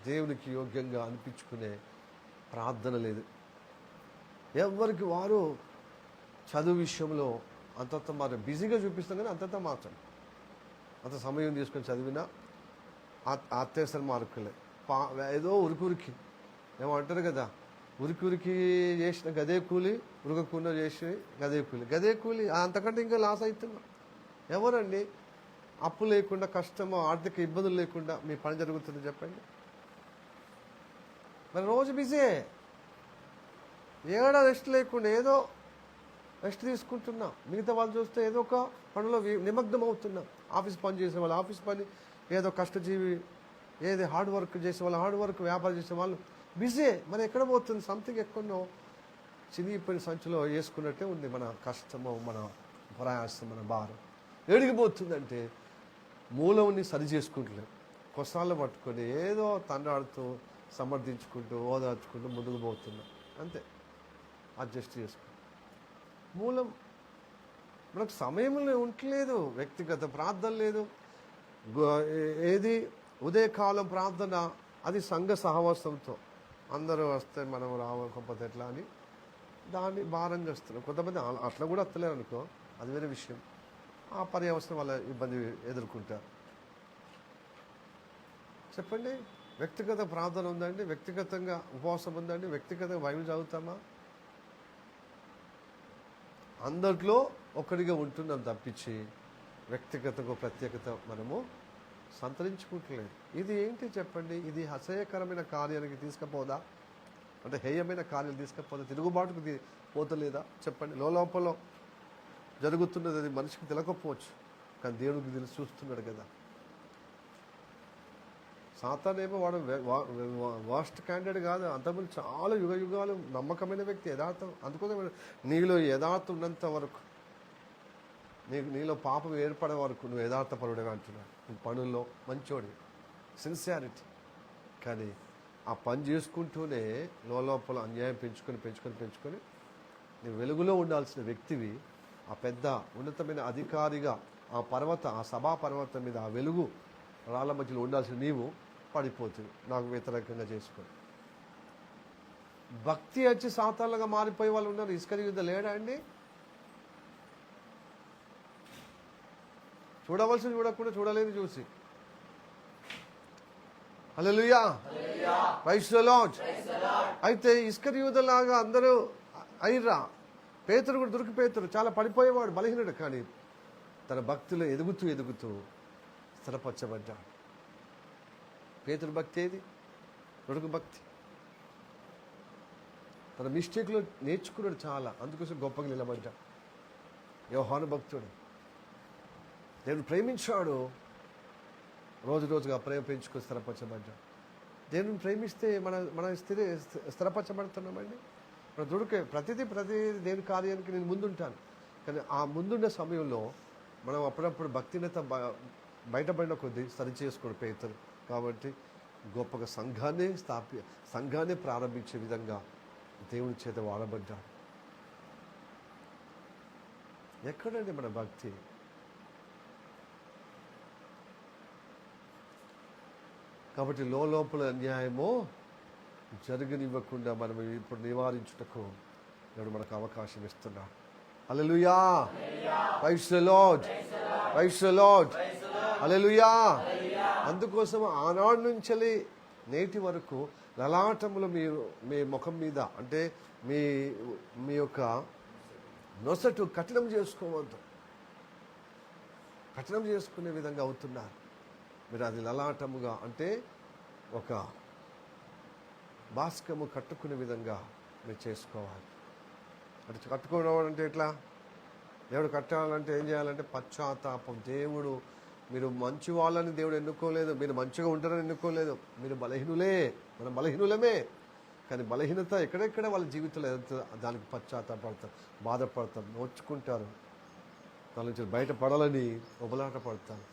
దేవునికి యోగ్యంగా అనిపించుకునే ప్రార్థన లేదు. ఎవరికి వారు చదువు విషయంలో అంతంత మరి బిజీగా చూపిస్తాం కానీ అంతంత మార్చండి. అంత సమయం తీసుకొని చదివినా అత్యవసర మార్కులే. ఏదో ఉరికి ఏమంటారు కదా, ఉరికి చేసిన గదే కూలి, ఉరకకుండా చేసి గదే కూలి అంతకంటే ఇంకా లాస్ అవుతున్నాం. ఎవరండి అప్పు లేకుండా, కష్టమో ఆర్థిక ఇబ్బందులు లేకుండా మీ పని జరుగుతుంది చెప్పండి? మరి రోజు బిజీ, ఏడా రెస్ట్ లేకుండా ఏదో రెస్ట్ తీసుకుంటున్నాం. మిగతా వాళ్ళు చూస్తే ఏదో ఒక పనిలో నిమగ్నం అవుతున్నాం. ఆఫీస్ పని చేసే వాళ్ళు ఆఫీస్ పని, ఏదో కష్టజీవి ఏది హార్డ్ వర్క్ చేసే వాళ్ళు హార్డ్ వర్క్, వ్యాపారం చేసే వాళ్ళు బిజీ. మరి ఎక్కడ పోతుంది? సంథింగ్ ఎక్కడో చినిగిపోయిన సంచిలో వేసుకున్నట్టే ఉంది మన కష్టము, మన ప్రయాసం, మన భారం. ఎడిగిపోతుందంటే మూలంని సరి చేసుకుంటలేం. కొసాలు పట్టుకొని ఏదో తండ్రాడుతూ సమర్థించుకుంటూ ఓదార్చుకుంటూ ముందుకు పోతున్నాం, అంతే. అడ్జస్ట్ చేసుకుంటాం. మూలం మనకు సమయంలో ఉండలేదు, వ్యక్తిగత ప్రార్థన లేదు. ఏది ఉదయకాలం ప్రార్థన, అది సంఘ సహవాసంతో అందరూ వస్తే మనం రావకపోతే ఎట్లా అని దాన్ని భారంగా వస్తున్నాం. కొంతమంది అట్లా కూడా వస్తలేరు అనుకో, అది వేరే విషయం. ఆ పర్యవసరం వల్ల ఇబ్బంది ఎదుర్కొంటారు. చెప్పండి, వ్యక్తిగత ప్రార్థన ఉందండి, వ్యక్తిగతంగా ఉపవాసం ఉందండి, వ్యక్తిగతంగా బైబిల్ చదువుతామా? అందరిలో ఒకటిగా ఉంటున్నాం తప్పించి వ్యక్తిగతకు ప్రత్యేకత మనము సంతరించుకుంటలేదు. ఇది ఏంటి చెప్పండి? ఇది అసహ్యకరమైన కార్యానికి తీసుకుపోదా? అంటే హేయమైన కార్యాలు తీసుకపోతే తిరుగుబాటుకు పోతలేదా చెప్పండి? లోపల జరుగుతున్నది అది మనిషికి తెలియకపోవచ్చు, కానీ దేవుడికి తెలిసి చూస్తున్నాడు కదా. సాతానేమో వాడు వాస్ట్ క్యాండిడేట్ కాదు, అంతకుముందు చాలా యుగాలు నమ్మకమైన వ్యక్తి, యథార్థం. అందుకోసం నీలో యథార్థం ఉన్నంత వరకు, నీలో పాపం ఏర్పడే వరకు నువ్వు యథార్థపరుడుగా అంటున్నాడు. నువ్వు పనుల్లో మంచోడి, సిన్సియారిటీ. కానీ ఆ పని చేసుకుంటూనే లోపల అన్యాయం పెంచుకొని నువ్వు వెలుగులో ఉండాల్సిన వ్యక్తివి ఆ పెద్ద ఉన్నతమైన అధికారిగా ఆ సభా పర్వతం మీద ఆ వెలుగు రాళ్ళ మధ్యలో ఉండాల్సిన నీవు పడిపోతుంది, నాకు వ్యతిరేకంగా చేసుకో. భక్తి వచ్చి సాతాన్లుగా మారిపోయే వాళ్ళు ఉన్నారు. ఇస్కరియోతు లేడా అండి? చూడవలసింది చూడకుండా చూడలేదు చూసి. హల్లెలూయా, ప్రైజ్ ది లార్డ్. అయితే ఇస్కరియోతు లాగా అందరూ అయిర్రా. పేతురు కూడా పేతురు చాలా పడిపోయేవాడు, బలహీనుడు. కానీ తన భక్తిలో ఎదుగుతూ స్థిరపరచబడ్డాడు. పేతురు భక్తి ఏది? దొరుకు భక్తి. తన మిస్టేక్లో నేర్చుకున్నాడు చాలా, అందుకోసం గొప్పగా నిలబడ్డాడు. యోహాను భక్తుడు దేవుడు ప్రేమించాడు, రోజుగా ప్రేమ పెంచుకొని స్థిరపరచబడ్డాడు. దేవుని ప్రేమిస్తే మన స్థిరపరచబడుతున్నామండి. మన దొరికే ప్రతిదీ దేవుని కార్యానికి నేను ముందుంటాను. కానీ ఆ ముందున్న సమయంలో మనం అప్పుడప్పుడు భక్తినత బయటపడిన కొద్దీ సరి చేసుకోడు పేతురు. కాబట్టి గొప్పగా సంఘాన్ని ప్రారంభించే విధంగా దేవుని చేత వాడబడ్డాడు. ఎక్కడండి మన భక్తి? కాబట్టి లోపల అన్యాయమో జరగనివ్వకుండా మనం ఇప్పుడు నివారించుటకు దేవుడు మనకు అవకాశం ఇస్తున్నాడు. Hallelujah, praise the Lord, praise the Lord, hallelujah. అందుకోసం ఆనాడు నుంచి నేటి వరకు లలాటములు మీరు మీ ముఖం మీద అంటే మీ యొక్క నొసటు కఠినం చేసుకోవద్దు. కఠినం చేసుకునే విధంగా అవుతున్నారు మీరు. అది లలాటముగా అంటే ఒక బాస్కము కట్టుకునే విధంగా మీరు చేసుకోవాలి. అంటే కట్టుకోవడం అంటే ఎట్లా? దేవుడు కట్టాలంటే ఏం చేయాలంటే పశ్చాత్తాపం. దేవుడు మీరు మంచి వాళ్ళని దేవుడు ఎన్నుకోలేదు, మీరు మంచిగా ఉంటారని ఎన్నుకోలేదు. మీరు బలహీనులే, మనం బలహీనులమే. కానీ బలహీనత ఎక్కడెక్కడ వాళ్ళ జీవితంలో దానికి పశ్చాత్తాపడతారు, బాధపడతారు, నోచుకుంటారు. దాని నుంచి బయటపడాలని ఉబలాట పడతారు.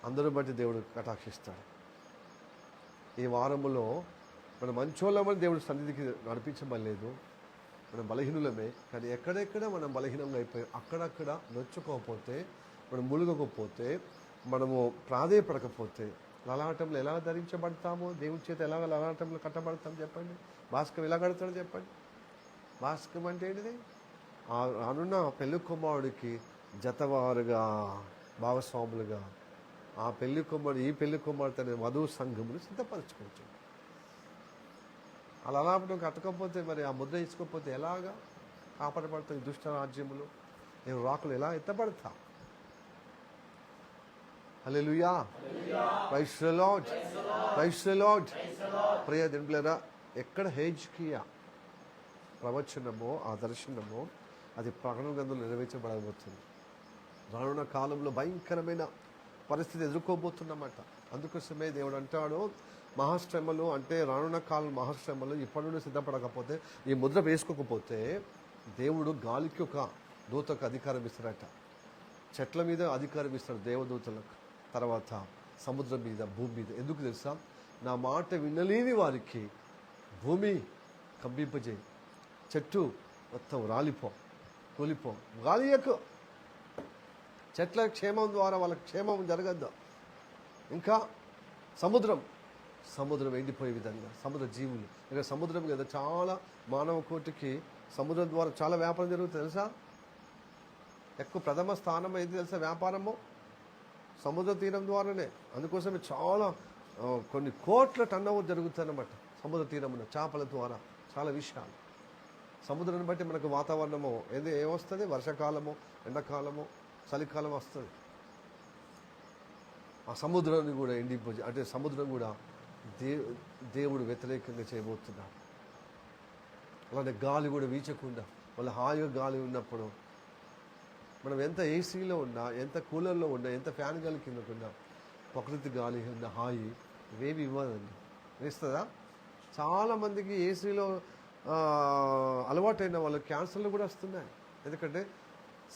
అందరూ బట్టి దేవుడు కటాక్షిస్తాడు. ఈ వారములో మనం మంచోళ్ళమని దేవుడు సన్నిధికి నడిపించబడలేదు, మనం బలహీనులమే. కానీ ఎక్కడెక్కడ మనం బలహీనంగా అయిపోయి అక్కడక్కడ నొచ్చుకోకపోతే, మనం ములుగకపోతే, మనము ప్రాధేయపడకపోతే లలాటంలో ఎలా ధరించబడతామో, దేవుని చేత ఎలాగ లలాటంలో కట్టబడతాం చెప్పండి. భాస్కం ఎలా కడతాడు చెప్పండి? భాస్కం అంటే ఏంటిది? అనున్న పెళ్లి కుమారుడికి జతవారుగా భాగస్వాములుగా ఆ పెళ్లి కుమారుడు ఈ పెళ్లి కుమారుడు అనే వధువు సంఘములు సిద్ధపరచుకోవచ్చు. అలా అలాపటం కట్టకపోతే మరి ఆ ముద్ర ఇచ్చుకోకపోతే ఎలాగా కాపాడబడతాయి దుష్ట రాజ్యములు? నేను రాకులు ఎలా ఎత్తపడతా? Hallelujah, praise the Lord, praise the Lord. ప్రియ దిండ్లరా, ఎక్కడ హెజ్కియా ప్రవచనమో ఆ దర్శనమో అది ప్రకటన గ్రంథంలో నెరవేర్చబడబోతుంది. రానున్న కాలంలో భయంకరమైన పరిస్థితి ఎదుర్కోబోతున్నమాట. అందుకోసమే దేవుడు అంటాడు, మహాశ్రమలు అంటే రానున్న కాలం మహాశ్రమలు ఇప్పటి నుండి సిద్ధపడకపోతే, ఈ ముద్ర వేసుకోకపోతే దేవుడు గాలికి ఒక దూతకు అధికారం ఇస్తాడట, చెట్ల మీద అధికారం ఇస్తాడు దేవదూతలకు, తర్వాత సముద్రం మీద, భూమి మీద. ఎందుకు తెలుసా? నా మాట వినలేని వారికి భూమి కంపింపజేయి, చెట్టు మొత్తం రాలిపో, కూలిపో, గాలి ఎక్కువ. చెట్ల క్షేమం ద్వారా వాళ్ళకి క్షేమం జరగద్దు. ఇంకా సముద్రం ఎండిపోయే విధంగా, సముద్ర జీవులు, ఇంకా సముద్రం కదా చాలా మానవ కోటికి సముద్రం ద్వారా చాలా వ్యాపారం జరుగుతుంది తెలుసా? ఎక్కువ ప్రథమ స్థానం ఏది తెలుసా? వ్యాపారము సముద్ర తీరం ద్వారానే. అందుకోసమే చాలా కొన్ని కోట్ల టర్నోవర్ జరుగుతుందన్నమాట సముద్ర తీరమున, చేపల ద్వారా చాలా విషయాలు. సముద్రాన్ని బట్టి మనకు వాతావరణము ఏమొస్తుంది? వర్షాకాలము, ఎండాకాలము, చలికాలం వస్తుంది. ఆ సముద్రాన్ని కూడా అంటే సముద్రం కూడా దేవుడు వ్యతిరేకంగా చేయబోతున్నాడు. అలానే గాలి కూడా వీచకుండా మళ్ళీ హాయిగా గాలి ఉన్నప్పుడు మనం ఎంత ఏసీలో ఉన్నా, ఎంత కూలర్లో ఉన్నా, ఎంత ఫ్యాన్ గాలి కిందకున్నా, ప్రకృతి గాలి ఉన్న హాయి ఇవేవి ఇవ్వదండి. వేస్తుందా? చాలామందికి ఏసీలో అలవాటైన వాళ్ళకి క్యాన్సర్లు కూడా వస్తున్నాయి. ఎందుకంటే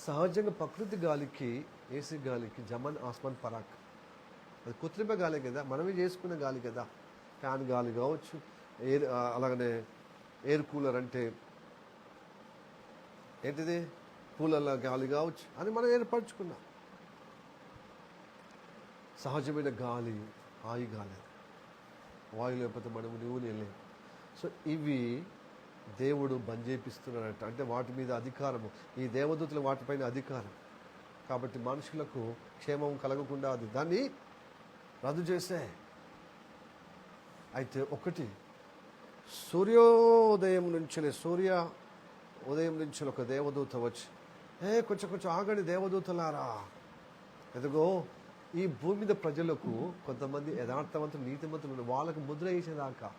సహజంగా ప్రకృతి గాలికి ఏసీ గాలికి జమన్ ఆస్మాన్ పరాక్, అది కృత్రిమ గాలి కదా, మనమే చేసుకునే గాలి కదా. ఫ్యాన్ గాలి కావచ్చు, అలాగనే ఎయిర్ కూలర్ అంటే ఏంటిది, కూలర్ల గాలి కావచ్చు, అని మనం ఏర్పరచుకున్నాం. సహజమైన గాలి, హాయి గాలి, వాయు లేకపోతే మనము నువ్వు వెళ్ళే. సో ఇవి దేవుడు బంద్ చేపిస్తున్నాడట. అంటే వాటి మీద అధికారము, ఈ దేవదూతలు వాటిపైన అధికారం. కాబట్టి మనుషులకు క్షేమం కలగకుండా అది దాన్ని రద్దు చేసే. అయితే ఒకటి, సూర్యోదయం నుంచి ఒక దేవదూత వచ్చి, కొంచెం ఆగండి దేవదూతలారా, ఎదుగో ఈ భూమి మీద ప్రజలకు కొంతమంది యథార్థవంతులు, నీతిమంతులు వాళ్ళకు ముద్ర వేసేదాకా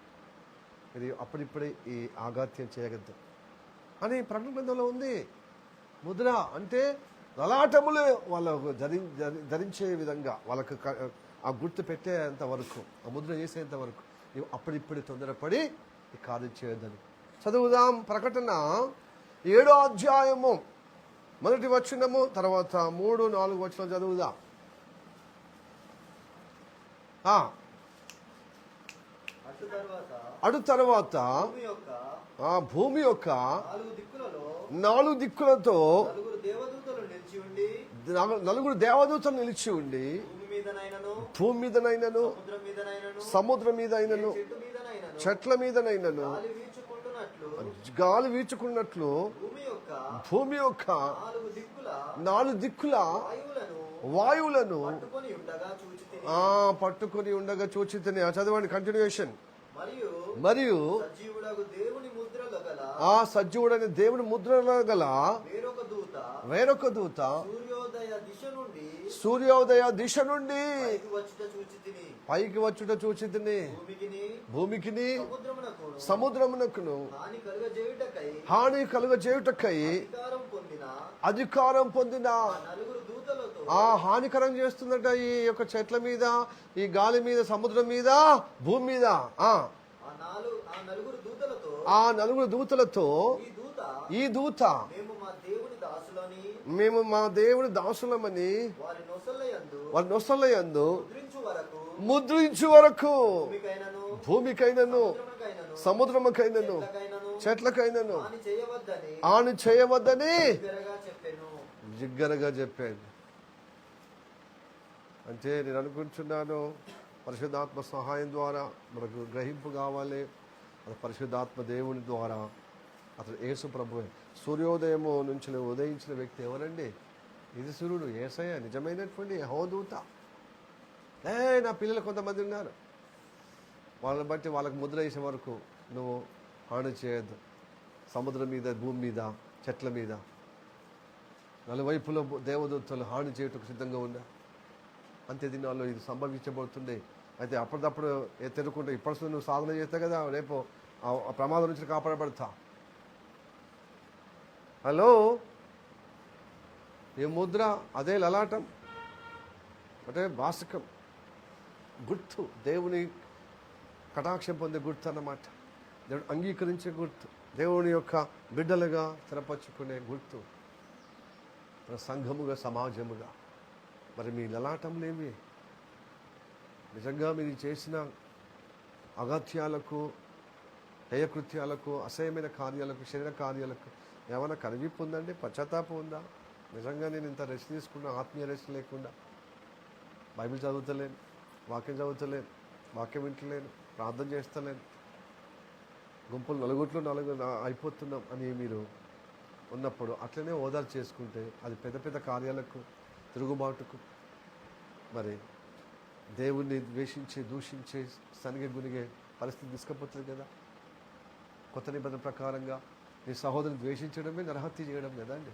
ఇది అప్పుడిప్పుడే ఈ ఆఘాత్యం చేయగలదు అని ప్రకటన గ్రంథంలో ఉంది. ముద్ర అంటే లలాటములు వాళ్ళకు ధరించే విధంగా, వాళ్ళకు ఆ గుర్తు పెట్టేంత వరకు, ఆ ముద్ర చేసేంత వరకు అప్పుడిప్పుడే తొందరపడి ఈ కార్యం చేయొద్దని. చదువుదాం. ప్రకటన 7వ అధ్యాయము 1వ వచనము, తర్వాత 3, 4 వచనాలు చదువుదాం. అటు తర్వాత భూమి యొక్క 4 దిక్కులతో నలుగురు దేవదూతలు నిలిచి ఉండి, భూమి మీదనైనను, సముద్రం మీదైనను, చెట్ల మీదనైనను గాలి వీచుకున్నట్లు భూమి యొక్క 4 దిక్కుల వాయువులను పట్టుకొని ఉండగా చూచితిని. చదవండి, కంటిన్యూషన్. మరియు ఆ సజీవుడైన దేవుని ముద్రలో గల వేరొక దూత సూర్యోదయ దిశ నుండి పైకి వచ్చుట చూచితిని. భూమికిని సముద్రమునకును హాని కలుగజేయుటకై అధికారం పొందిన ఆ హానికరం చేస్తుందట ఈ యొక్క చెట్ల మీద, ఈ గాలి మీద, సముద్రం మీద, భూమి మీద. ఆ 4 దూతలతో ఈ దూత మేము మా దేవుని దాసులమని వారి నొసలయందు ముద్రించు వరకు భూమికైనను, సముద్రముకైనను, చెట్లకైనను హాని చేయవద్దని జిగ్గరగా చెప్పాను. అంటే నేను అనుకుంటున్నాను, పరిశుద్ధాత్మ సహాయం ద్వారా మనకు గ్రహింపు కావాలి. అది పరిశుద్ధాత్మ దేవుని ద్వారా. అతడు యేసు ప్రభువే. సూర్యోదయము నుంచి ఉదయించిన వ్యక్తి ఎవరండి? ఇది సూర్యుడు, యేసయ్య, నిజమైనటువంటి యెహోవా. నా పిల్లలు కొంతమంది ఉన్నారు, వాళ్ళని బట్టి వాళ్ళకు ముద్ర వేసే వరకు నువ్వు హాని చేయొద్దు. సముద్రం మీద, భూమి మీద, చెట్ల మీద నలువైపులో దేవదూతలు హాని చేయటకు సిద్ధంగా ఉన్నా. అంతే దినాల్లో ఇది సంభవించబోతుంది. అయితే అప్పటికప్పుడు తెరుకుంటే ఇప్పటి నువ్వు సాధన చేస్తావు కదా, రేపు ఆ ప్రమాదం నుంచి కాపాడబడతా. హలో, ఈ ముద్ర అదే లలాటం, అంటే వాస్తకం, గుర్తు, దేవుని కటాక్షం పొందే గుర్తు అన్నమాట. దేవుడు అంగీకరించే గుర్తు, దేవుని యొక్క బిడ్డలుగా స్థిరపరచుకునే గుర్తు, మన సంఘముగా, సమాజముగా. మరి మీ లలాటంలేమి? నిజంగా మీరు చేసిన అగత్యాలకు, హేయకృత్యాలకు, అసహ్యమైన కార్యాలకు, శరీర కార్యాలకు ఏమైనా కనివిప్పు ఉందండి? పశ్చాత్తాపం ఉందా? నిజంగా నేను ఇంత రెస్ట్ తీసుకున్నా, ఆత్మీయ రెస్ట్ లేకుండా, బైబిల్ చదువుతలేను, వాక్యం చదువుతలేను, వాక్యం వింటలేను, ప్రార్థన చేస్తలేను, గుంపులు నలుగురు అయిపోతున్నాం అని మీరు ఉన్నప్పుడు అట్లనే ఓదార్పు చేసుకుంటే అది పెద్ద పెద్ద కార్యాలకు, తిరుగుబాటుకు, మరి దేవుణ్ణి ద్వేషించే, దూషించే, సనిగే గునిగే పరిస్థితి తీసుకుపోతుంది కదా. కొత్త నిబంధన ప్రకారంగా నీ సహోదరుని ద్వేషించడమే నరహత్య చేయడం కదా అండి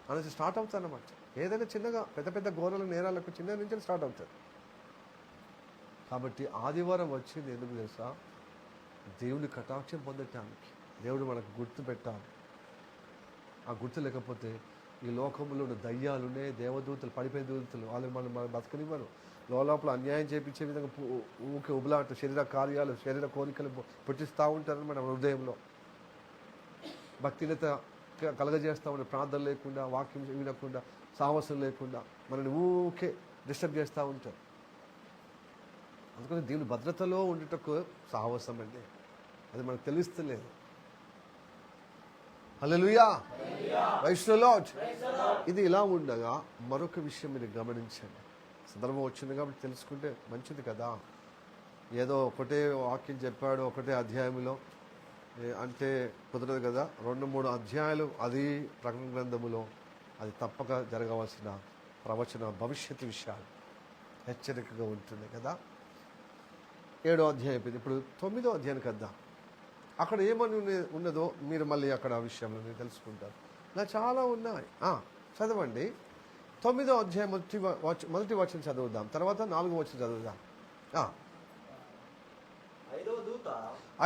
అనేసి స్టార్ట్ అవుతుంది అన్నమాట. ఏదైనా చిన్నగా పెద్ద పెద్ద ఘోరాల నేరాలకు చిన్న నుంచి స్టార్ట్ అవుతుంది. కాబట్టి ఆదివారం వచ్చింది ఎందుకు తెలుసా? దేవుని కటాక్షం పొందటానికి. దేవుడు మనకు గుర్తు పెట్టాలి. ఆ గుర్తు లేకపోతే ఈ లోకంలో ఉన్న దయ్యాలునే, దేవదూతలు, పడిపోయిన దూతలు, వాళ్ళని మనం బతకనివ్వరు. లోపల అన్యాయం చేయించే విధంగా ఊకే ఉబలాట, శరీర కార్యాలు, శరీర కోరికలు పుట్టిస్తూ ఉంటారని మన హృదయంలో. భక్తినత కలగజేస్తూ ఉండే, ప్రార్థన లేకుండా, వాక్యం వినకుండా, సాహసం లేకుండా మనల్ని ఊకే డిస్టర్బ్ చేస్తూ ఉంటారు. అందుకని దేవుని భద్రతలో ఉండటకు సాహసం అండి, అది మనకు తెలుస్తలేదు. హల్లెలూయా, ప్రైజ్ ది లార్డ్. ఇది ఇలా ఉండగా మరొక విషయం మీరు గమనించండి. సందర్భం వచ్చింది కాబట్టి తెలుసుకుంటే మంచిది కదా. ఏదో ఒకటే వాక్యం చెప్పాడు ఒకటే అధ్యాయంలో అంటే కుదరదు కదా. 2-3 అధ్యాయాలు అది ప్రకటన గ్రంథములో అది తప్పక జరగవలసిన ప్రవచన భవిష్యత్తు విషయాలు హెచ్చరికగా ఉంటుంది కదా. 7వ అధ్యాయం అయిపోయింది. ఇప్పుడు 9వ అధ్యాయానికి వద్దాం. అక్కడ ఏమని ఉన్నదో మీరు మళ్ళీ అక్కడ ఆ విషయంలో మీరు తెలుసుకుంటారు. ఇలా చాలా ఉన్నాయి. చదవండి. 9వ అధ్యాయం మొదటి వచనం చదువుదాం, తర్వాత 4వ వచనం చదువుదాం.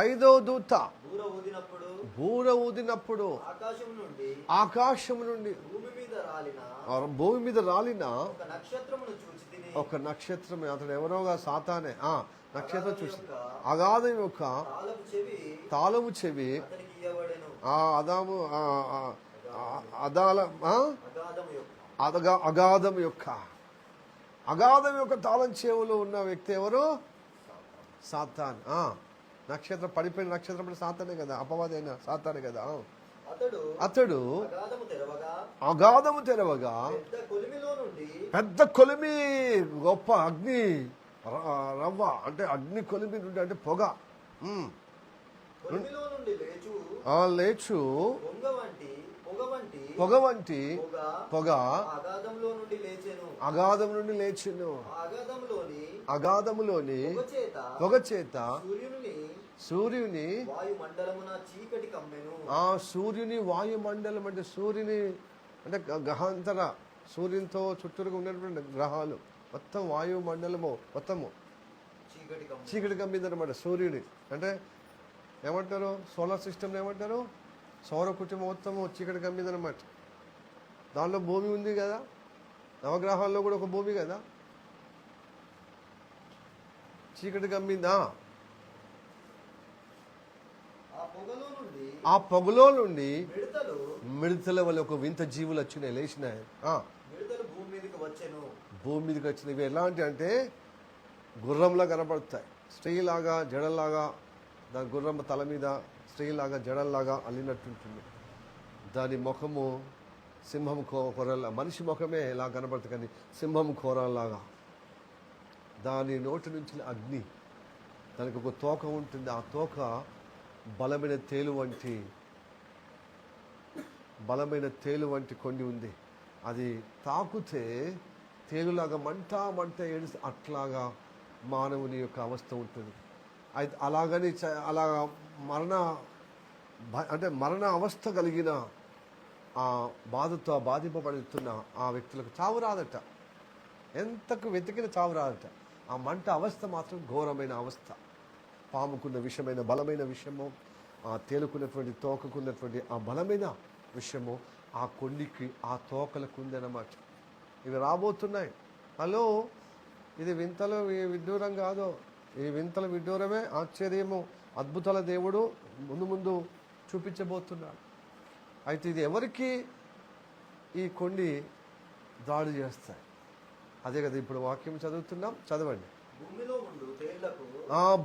5వ దూత బూర ఊదినప్పుడు ఆకాశం నుండి భూమి మీద రాలిన ఒక నక్షత్రం, అతడు ఎవరోగా సాతానే. నక్షత్రం చూసి అగాధం యొక్క తాళము చెవి అగాధం యొక్క తాళం చెవులు ఉన్న వ్యక్తి ఎవరు? సాతాన్. నక్షత్రం పడిపోయిన నక్షత్రం అంటే సాతానే కదా, అపవాది అయిన సాతానే కదా. అతడు అగాధము తెరవగా పెద్ద కొలిమి, గొప్ప అగ్ని రవ్వ, అంటే అగ్ని కొలిమి నుండి అంటే పొగ లేచు పొగ వంటి పొగ అగాధం నుండి లేచెను. అగాధములోని పొగ చేత సూర్యుని సూర్యుని వాయుమండలం అంటే సూర్యుని అంటే గ్రహాంతర సూర్యునితో చుట్టూరుగా ఉన్నటువంటి గ్రహాలు మొత్తం వాయుమండలము మొత్తము చీకటి కమ్మింది అనమాట. సూర్యుని అంటే ఏమంటారు, సోలార్ సిస్టమ్ ఏమంటారు, సౌర కుటుంబం మొత్తము చీకటి కమ్మింది అనమాట. దానిలో భూమి ఉంది కదా, నవగ్రహాల్లో కూడా ఒక భూమి కదా, చీకటి కమ్మిందా. ఆ పొగలో నుండి మిడతల వల్ల ఒక వింత జీవులు వచ్చినాయి, లేచినాయి. భూమి మీదకి వచ్చినవి ఎలాంటి అంటే గుర్రంలా కనపడతాయి, స్త్రీలాగా జడల్లాగా, దాని గుర్రం తల మీద స్త్రీలాగా జడల్లాగా అల్లినట్టుంటుంది. దాని ముఖము సింహం కోరల్లా, మనిషి ముఖమే ఇలా కనపడుతుంది కానీ సింహం కోరల్లాగా. దాని నోటి నుంచి అగ్ని, దానికి ఒక తోక ఉంటుంది, ఆ తోక బలమైన తేలు వంటి కొండి ఉంది. అది తాకుతే తేలులాగా మంట ఏడుస్తే అట్లాగా మానవుని యొక్క అవస్థ ఉంటుంది. అయితే అలాగని అలాగా మరణ అవస్థ కలిగిన ఆ బాధతో బాధింపబడుతున్న ఆ వ్యక్తులకు చావు రాదట, ఎంతకు వెతికిన చావు రాదట. ఆ మంట అవస్థ మాత్రం ఘోరమైన అవస్థ. పాముకున్న విషమైన బలమైన విషయము, ఆ తేలుకున్నటువంటి తోకకున్నటువంటి ఆ బలమైన విషయము ఆ కొండికి ఆ తోకలకు ఉందన్నమాట. ఇవి రాబోతున్నాయి. హలో, ఇది వింతలు విడ్డూరం కాదు, ఈ వింతల విడ్డూరమే ఆశ్చర్యము అద్భుతాల దేవుడు ముందు చూపించబోతున్నాడు. అయితే ఇది ఎవరికి ఈ కొండి దాడి చేస్తాయి? అదే కదా ఇప్పుడు వాక్యం చదువుతున్నాం, చదవండి.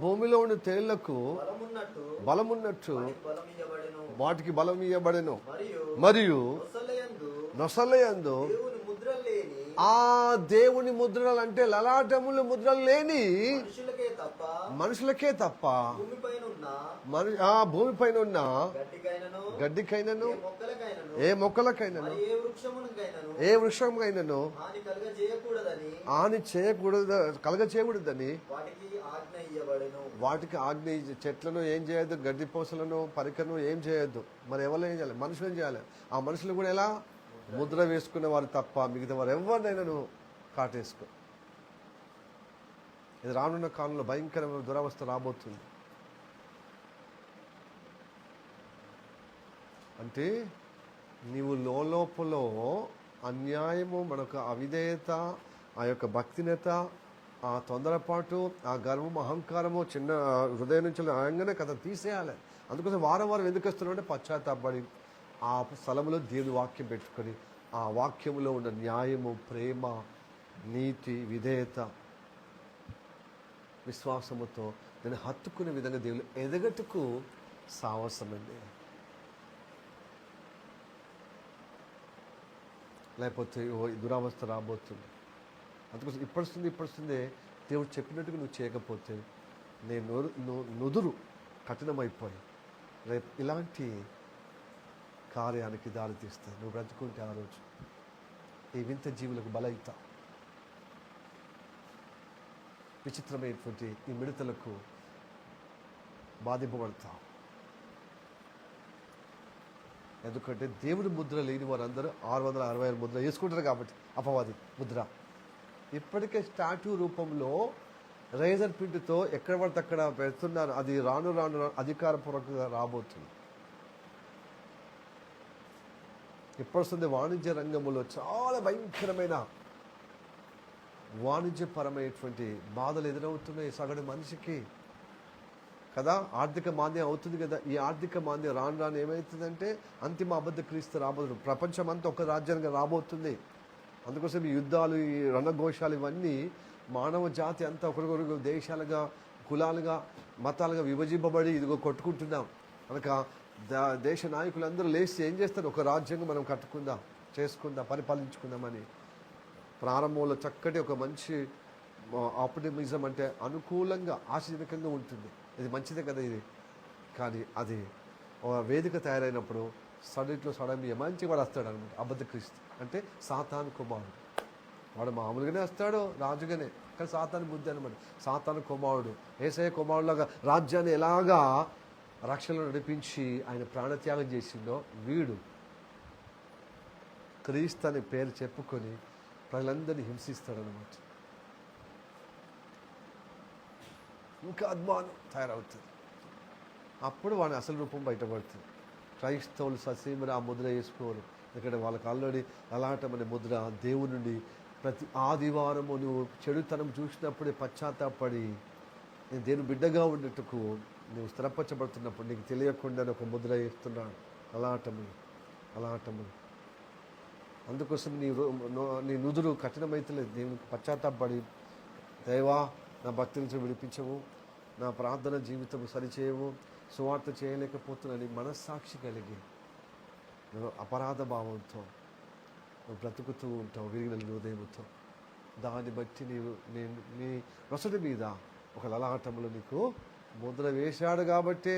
భూమిలో ఉండే తేళ్లకు బలమున్నట్టు వాటికి బలం ఇయ్యబడెను, మరియు నొసలయందు ఆ దేవుని ముద్రలు అంటే లలాటములు ముద్రలు లేని మనుషులకే తప్ప భూమిపైన ఉన్న గడ్డికైనను ఏ మొక్కలకైనను ఏ వృక్షంకైనను హాని కలగచేయకూడదని వాటికి ఆజ్ఞ. చెట్లను ఏం చేయొద్దు, గడ్డి పోసలను పరికను ఏం చేయొద్దు. మరి ఎవరు ఏం చేయాలి? మనుషులు ఏం చేయాలి? ఆ మనుషులు కూడా ఎలా ముద్ర వేసుకున్న వారు తప్ప మిగతా వారు ఎవరినైనా నువ్వు కాటేసుకో. ఇది రానున్న కాలంలో భయంకరమైన దురవస్థ రాబోతుంది. అంటే నీవు లోపల అన్యాయము, మనకు అవిధేయత, ఆ యొక్క భక్తినేత, ఆ తొందరపాటు, ఆ గర్వం, అహంకారము చిన్న హృదయం నుంచి ఆయనగానే కథ తీసేయాలి. అందుకోసం వారం ఎందుకు వస్తున్నావు అంటే పశ్చాత్తాపడి ఆ స్థలంలో దేవుని వాక్యం పెట్టుకొని ఆ వాక్యంలో ఉన్న న్యాయము, ప్రేమ, నీతి, విధేయత, విశ్వాసముతో దాన్ని హత్తుకునే విధంగా దేవుడు ఎదగటకు సాహసమండి. లేకపోతే దురావస్థ రాబోతుంది. అందుకోసం ఇప్పటిస్తుందే దేవుడు చెప్పినట్టుగా నువ్వు చేయకపోతే నేను నుదురు కఠినమైపోయి రేపు ఇలాంటి కార్యానికి దారి తీస్తాయి. నువ్వు బ్రతుకుంటే ఆ రోజు ఈ వింత జీవులకు బలైతా, విచిత్రమైనటువంటి ఈ మిడతలకు బాధింపబడతావు. ఎందుకంటే దేవుడి ముద్ర లేని వారందరూ 666 ముద్ర వేసుకుంటారు కాబట్టి అపవాది ముద్ర. ఇప్పటికే స్టాట్యూ రూపంలో రేజర్ పిండితో ఎక్కడ పడితే అక్కడ పెడుతున్నారు. అది రాను రాను అధికారపూర్వకంగా రాబోతుంది. ఇప్పటిస్తుంది వాణిజ్య రంగంలో చాలా భయంకరమైన వాణిజ్యపరమైనటువంటి బాధలు ఎదురవుతున్నాయి సగటు మనిషికి కదా. ఆర్థిక మాంద్యం అవుతుంది కదా. ఈ ఆర్థిక మాంద్యం రాను ఏమవుతుందంటే అంతిమ అబద్ధ క్రీస్తు రాబోతుంది. ప్రపంచం అంతా ఒక రాజ్యాంగం రాబోతుంది. అందుకోసం ఈ యుద్ధాలు, ఈ రణఘోషాలు ఇవన్నీ మానవ జాతి అంతా ఒకరికొకరు దేశాలుగా, కులాలుగా, మతాలుగా విభజింపబడి ఇదిగో కొట్టుకుంటున్నాం. కనుక దేశ నాయకులందరూ లేచి ఏం చేస్తారు? ఒక రాజ్యాంగం మనం కట్టుకుందాం, చేసుకుందాం, పరిపాలించుకుందామని. ప్రారంభంలో చక్కటి ఒక మంచి ఆప్టిమిజం, అంటే అనుకూలంగా ఆశాజనకంగా ఉంటుంది. ఇది మంచిదే కదా ఇది. కానీ అది ఒక వేదిక తయారైనప్పుడు సడన్గా మంచి వాడు వస్తాడు అనమాట. అబద్ధ క్రీస్తు అంటే సాతాను కుమారుడు. వాడు మామూలుగానే వస్తాడు, రాజుగానే, కానీ సాతాను బుద్ధి అనమాట. సాతాను కుమారుడు, యేసయ్య కుమారుడులాగా రాజ్యాన్ని ఎలాగా రక్షణలో నడిపించి ఆయన ప్రాణత్యాగం చేసిండో, వీడు క్రీస్తు అనే పేరు చెప్పుకొని ప్రజలందరినీ హింసిస్తాడనమాట. ఇంకా అద్మానం తయారవుతుంది. అప్పుడు వాడి అసలు రూపం బయటపడుతుంది. క్రైస్తవులు ససీమని ఆ ముద్ర వేసుకోరు. ఎందుకంటే వాళ్ళకి ఆల్రెడీ అలాంటి ముద్ర దేవుని నుండి ప్రతి ఆదివారము నువ్వు చెడుతనం చూసినప్పుడే పశ్చాత్తాపడి నేను దేవుని బిడ్డగా ఉండేటకు నువ్వు స్థిరపరచబడుతున్నప్పుడు నీకు తెలియకుండా ఒక ముద్ర వేస్తున్నాడు. అలాటము అందుకోసం నీ నుదురు కఠినమైతలేదు. దేవునికి పశ్చాత్తాపడి, దేవా నా భక్తి నుంచి విడిపించవు, నా ప్రార్థన జీవితం సరిచేయవు, సువార్త చేయలేకపోతున్నాని మనస్సాక్షి కలిగి నువ్వు అపరాధ భావంతో నువ్వు బ్రతుకుతూ ఉంటావు, విరిగిన హృదయంతో. దాన్ని బట్టి నీ రొసటి మీద ఒక లలాటములు నీకు ముద్ర వేశాడు. కాబట్టే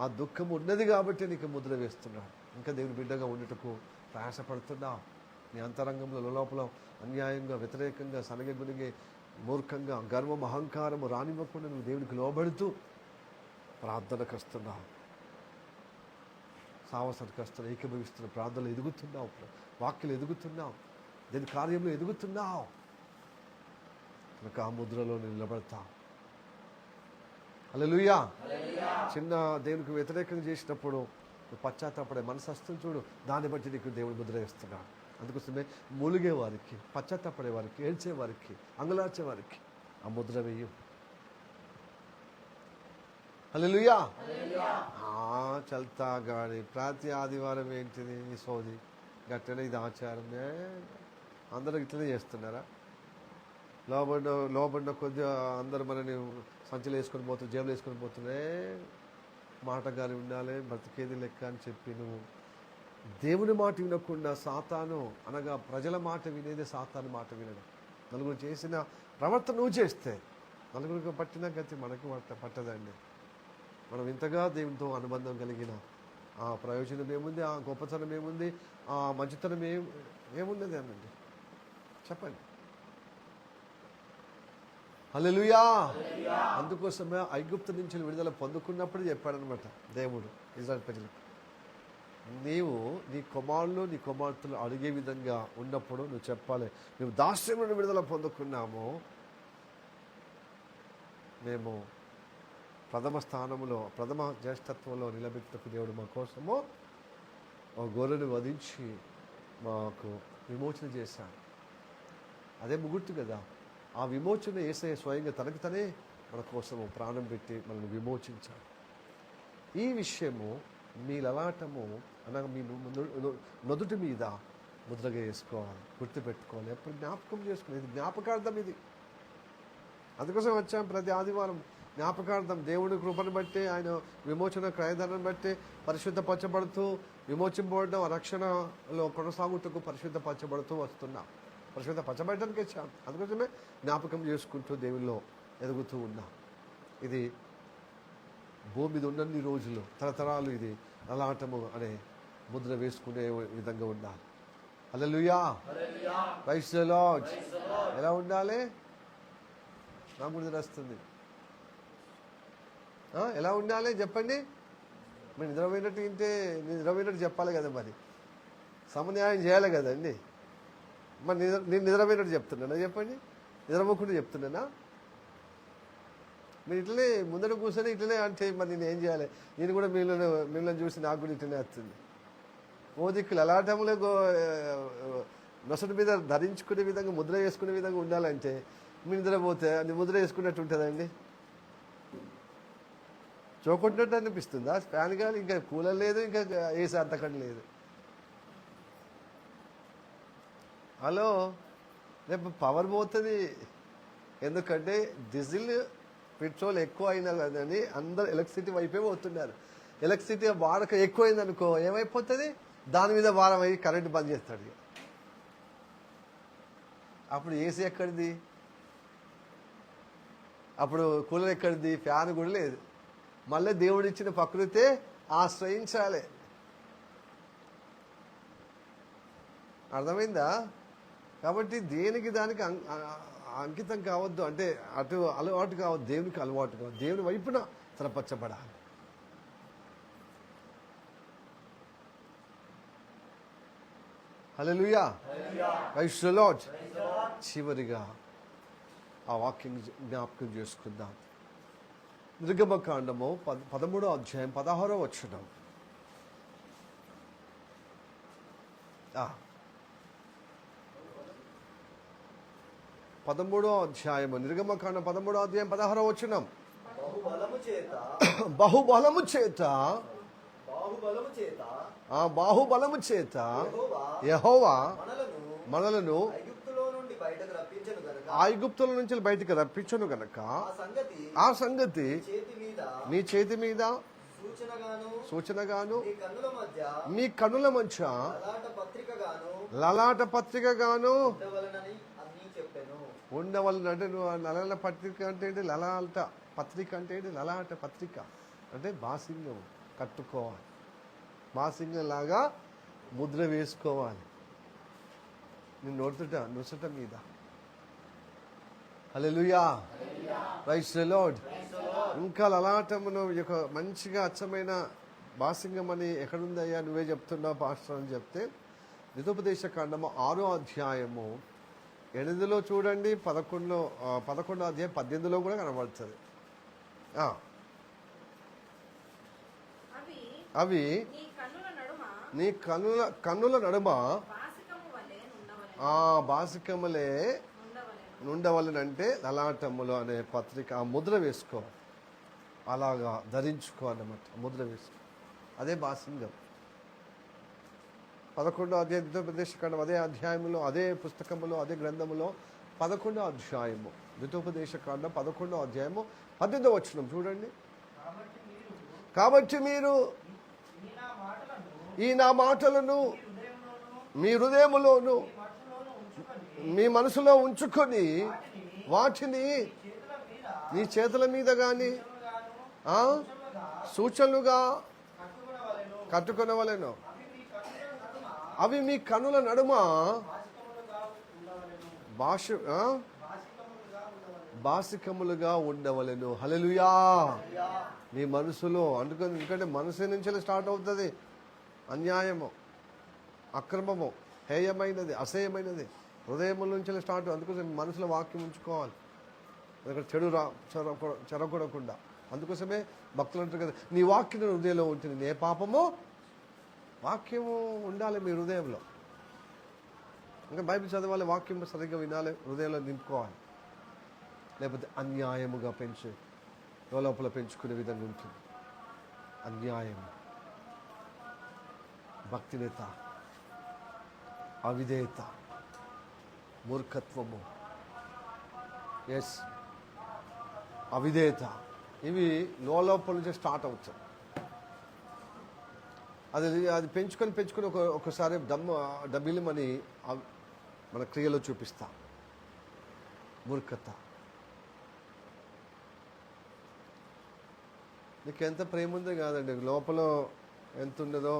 ఆ దుఃఖం ఉన్నది కాబట్టి నీకు ముద్ర వేస్తున్నాడు. ఇంకా దేవుని బిడ్డగా ఉండటకు ప్రయాసపడుతున్నావు. నీ అంతరంగంలో లోపల అన్యాయంగా, వ్యతిరేకంగా, సనగగునిగే, మూర్ఖంగా, గర్వం, అహంకారము రానివ్వకుండా నువ్వు దేవునికి లోబడుతూ ప్రార్థనకు వస్తున్నావు, సావసనకు వస్తున్నావు, ఏకీభవిస్తున్నావు, ప్రార్థనలు ఎదుగుతున్నావు, వాక్యలు ఎదుగుతున్నావు, దీని కార్యంలో ఎదుగుతున్నావు. కనుక ఆ ముద్రలో నిలబడతావు. హల్లెలూయా. చిన్న దేవునికి వ్యతిరేకంగా చేసినప్పుడు నువ్వు పశ్చాత్తాపడే మనసు వస్తుంది చూడు, దాన్ని బట్టి నీకు దేవుడు ముద్ర వేస్తున్నాడు. అందుకోసమే మూలిగే వారికి, పశ్చాత్తాపడే వారికి, ఏడ్చే వారికి, అంగలార్చే వారికి ఆ ముద్ర వేయు. హల్లెలూయా. చల్తా గాడి ప్రతి ఆదివారం ఏంటిది సోది, గట్టనే ఇది ఆచారమే. అందరూ ఇట్లనే చేస్తున్నారా? లోబడిన కొద్దిగా అందరూ మనని సంచులు వేసుకొని పోతున్నారు, జేబులు వేసుకొని పోతున్నారే. మాటగాని ఉండాలి, బ్రతికేది లెక్క అని చెప్పి నువ్వు దేవుని మాట వినకుండా సాతాను అనగా ప్రజల మాట వినేదే సాతాను మాట వినడం. నలుగురు చేసిన ప్రవర్తన నువ్వు చేస్తే నలుగురికి పట్టిన గతి మనకు పట్టదండి. మనం ఇంతగా దేవునితో అనుబంధం కలిగిన ఆ ప్రయోజనం ఏముంది, ఆ గొప్పతనం ఏముంది, ఆ మంచితనం ఏమున్నది అనండి, చెప్పండి. హల్లెలూయా. అందుకోసమే ఐగుప్తు నుంచి విడుదల పొందుకున్నప్పుడు చెప్పాడనమాట దేవుడు ఇజ్రాయెల్ ప్రజలకు, నీవు నీ కుమారులు నీ కుమార్తెలు అడిగే విధంగా ఉన్నప్పుడు నువ్వు చెప్పాలి, నువ్వు దాస్యం నుండి విడుదల పొందుకున్నాము, మేము ప్రథమ స్థానంలో, ప్రథమ జ్యేష్ఠత్వంలో నిలబెట్టుకు దేవుడు మా కోసము ఒక గొర్రెను వధించి మాకు విమోచన చేశాడు. అదే ముగుర్తు కదా. ఆ విమోచన యేసయ్య స్వయంగా తనకు తనే మన కోసము ప్రాణం పెట్టి మనల్ని విమోచించాడు. ఈ విషయము మీ లలాటము అనగా మీ నుదుటి మీద ముద్రగా వేసుకోవాలి, గుర్తుపెట్టుకోవాలి, ఎప్పుడు జ్ఞాపకం చేసుకోవాలి. ఇది జ్ఞాపకార్థం. ఇది అందుకోసం వచ్చాం ప్రతి ఆదివారం. జ్ఞాపకార్థం దేవుడి కృపను బట్టి, ఆయన విమోచన క్రయధనాన్ని బట్టి పరిశుద్ధపరచబడుతూ, విమోచింపబడడం, రక్షణలో కొనసాగుటకు పరిశుద్ధపరచబడుతూ వస్తున్నాం. పరిశుద్ధ పరచబడటానికి వచ్చాం. అందుకోసమే జ్ఞాపకం చేసుకుంటూ దేవుల్లో ఎదుగుతూ ఉన్నాం. ఇది భూమి మీద ఉన్నన్ని రోజులు తరతరాలు ఇది లలాటము అనే ముద్ర వేసుకునే విధంగా ఉండాలి. హల్లెలూయా, ప్రైజ్ ది లార్డ్. ఎలా ఉండాలి? నాకు కూడా వస్తుంది. ఎలా ఉండాలి చెప్పండి. మీరు నిద్రపోయినట్టు ఇంటే నిద్రపోయినట్టు చెప్పాలి కదా, మరి సమన్యాయం చేయాలి కదండి. మరి నేను నిద్రపోయినట్టు చెప్తున్నానా? చెప్పండి. నిద్రపోకుండా చెప్తున్నానా? మీరు ఇట్లనే ముందర కూర్చొని ఇట్లనే అంటే మరి నేను ఏం చేయాలి? నేను కూడా మిమ్మల్ని చూసి నాకు కూడా ఇట్లనే వస్తుంది. ఓ దిక్కులు అలాటములే నొసటి మీద ధరించుకునే విధంగా ముద్ర వేసుకునే విధంగా ఉండాలంటే మీరు నిద్రపోతే అది ముద్ర వేసుకున్నట్టు ఉంటుందండి. చోకొట్టినట్టు అనిపిస్తుందా? ఫ్యాన్ గాలి ఇంకా కూలర్ లేదు, ఇంకా ఏసీ అంతకంటే లేదు. హలో, రేపు పవర్ పోతుంది. ఎందుకంటే డీజిల్ పెట్రోల్ ఎక్కువ అయినా కదని అందరు ఎలక్ట్రిసిటీ వైపే పోతున్నారు. ఎలక్ట్రిసిటీ వాడక ఎక్కువైంది అనుకో ఏమైపోతుంది? దాని మీద భారం అయ్యి కరెంటు బంద్ చేస్తాడు. అప్పుడు ఏసీ ఎక్కడిది? అప్పుడు కూలర్ ఎక్కడిది? ఫ్యాన్ కూడా లేదు. మళ్ళీ దేవుడు ఇచ్చిన ప్రకృతే ఆశ్రయించాలి. అర్థమైందా? కాబట్టి దేనికి దానికి అంకితం కావద్దు, అంటే అటు అలవాటు కావద్దు, దేవునికి అలవాటు కావద్దు. దేవుని వైపున స్థిరపరచబడాలి. హల్లెలూయా, ప్రైజ్ ది లార్డ్. చివరిగా ఆ వాక్యం జ్ఞాపకం చేసుకుందాం. నిర్గమకాండము 13వ అధ్యాయం 16వ వచనం. 13వ అధ్యాయము నిర్గమకాండం 13వ అధ్యాయం 16వ వచనం. బాహుబలము చేత యెహోవా మనలను ఐగుప్తుల నుంచి బయటకు రప్పించను గనక ఆ సంగతి నీ చేతి మీద సూచనగాను మీ కన్నుల మధ్య లలాట పత్రికగాను ఉండవలన. అంటే నువ్వు లలాట పత్రిక అంటే ఏంటి? లలాట పత్రిక అంటే ఏంటి? లలాట పత్రిక అంటే బాసింగం కట్టుకోవాలి, బాసింగం లాగా ముద్ర వేసుకోవాలి నీ నొసట మీద. హల్లెలూయా, ప్రైజ్ ది లార్డ్. ఇంకా లలాటమును యొక్క మంచిగా అచ్చమైన బాసింగం అని ఎక్కడుందయ్యా నువ్వే చెప్తున్నావు పాస్టర్ అని చెప్తే, ద్వితోపదేశ కాండము 6వ అధ్యాయము 8లో చూడండి, 11వ అధ్యాయం 18లో కూడా కనబడుతుంది. అవి నీ కన్నుల నడుమ బాసికములే నుండవలనంటే లలాటములు అనే పత్రిక ఆ ముద్ర వేసుకో, అలాగా ధరించుకో అన్నమాట. ముద్ర వేసుకో, అదే బాసింగం. 11వ అధ్యాయం ద్వితోపదేశ కాండం అదే అధ్యాయంలో, అదే పుస్తకములో, అదే గ్రంథములో 11వ అధ్యాయము ద్వితోపదేశ కాండం 11వ అధ్యాయము 18వ వచనం చూడండి. కాబట్టి మీరు ఈ నా మాటలను మీ హృదయములోను మీ మనసులో ఉంచుకొని వాటిని నీ చేతుల మీద కానీ సూచనలుగా కట్టుకొనవలెను. అవి మీ కన్నుల నడుమ బాసికములుగా ఉండవలెను. హల్లెలూయా. మీ మనసులో ఎందుకంటే మనసు నుంచి స్టార్ట్ అవుతుంది అన్యాయము, అక్రమము, హేయమైనది, అసహ్యమైనది హృదయముల నుంచి స్టార్ట్. అందుకోసం మనసులో వాక్యం ఉంచుకోవాలి, అక్కడ చెడు చెరగొడకుండా. అందుకోసమే భక్తులు అంటారు కదా, నీ వాక్యం హృదయంలో ఉంటుంది, నే పాపము. వాక్యము ఉండాలి మీ హృదయంలో. ఇంకా బైబిల్ చదవాలి, వాక్యం సరిగ్గా వినాలి, హృదయంలో నింపుకోవాలి. లేకపోతే అన్యాయముగా లోపల పెంచుకునే విధంగా ఉంటుంది. అన్యాయం, భక్తినేత, అవిధేయత, మూర్ఖత్వము, అవిధేయత, ఇవి లోపల నుంచి స్టార్ట్ అవుతాయి. అది పెంచుకొని ఒకసారి డబ్బిలమని మన క్రియలో చూపిస్తాం. మూర్ఖత. నీకు ఎంత ప్రేమ ఉందో కాదండి, లోపల ఎంత ఉన్నదో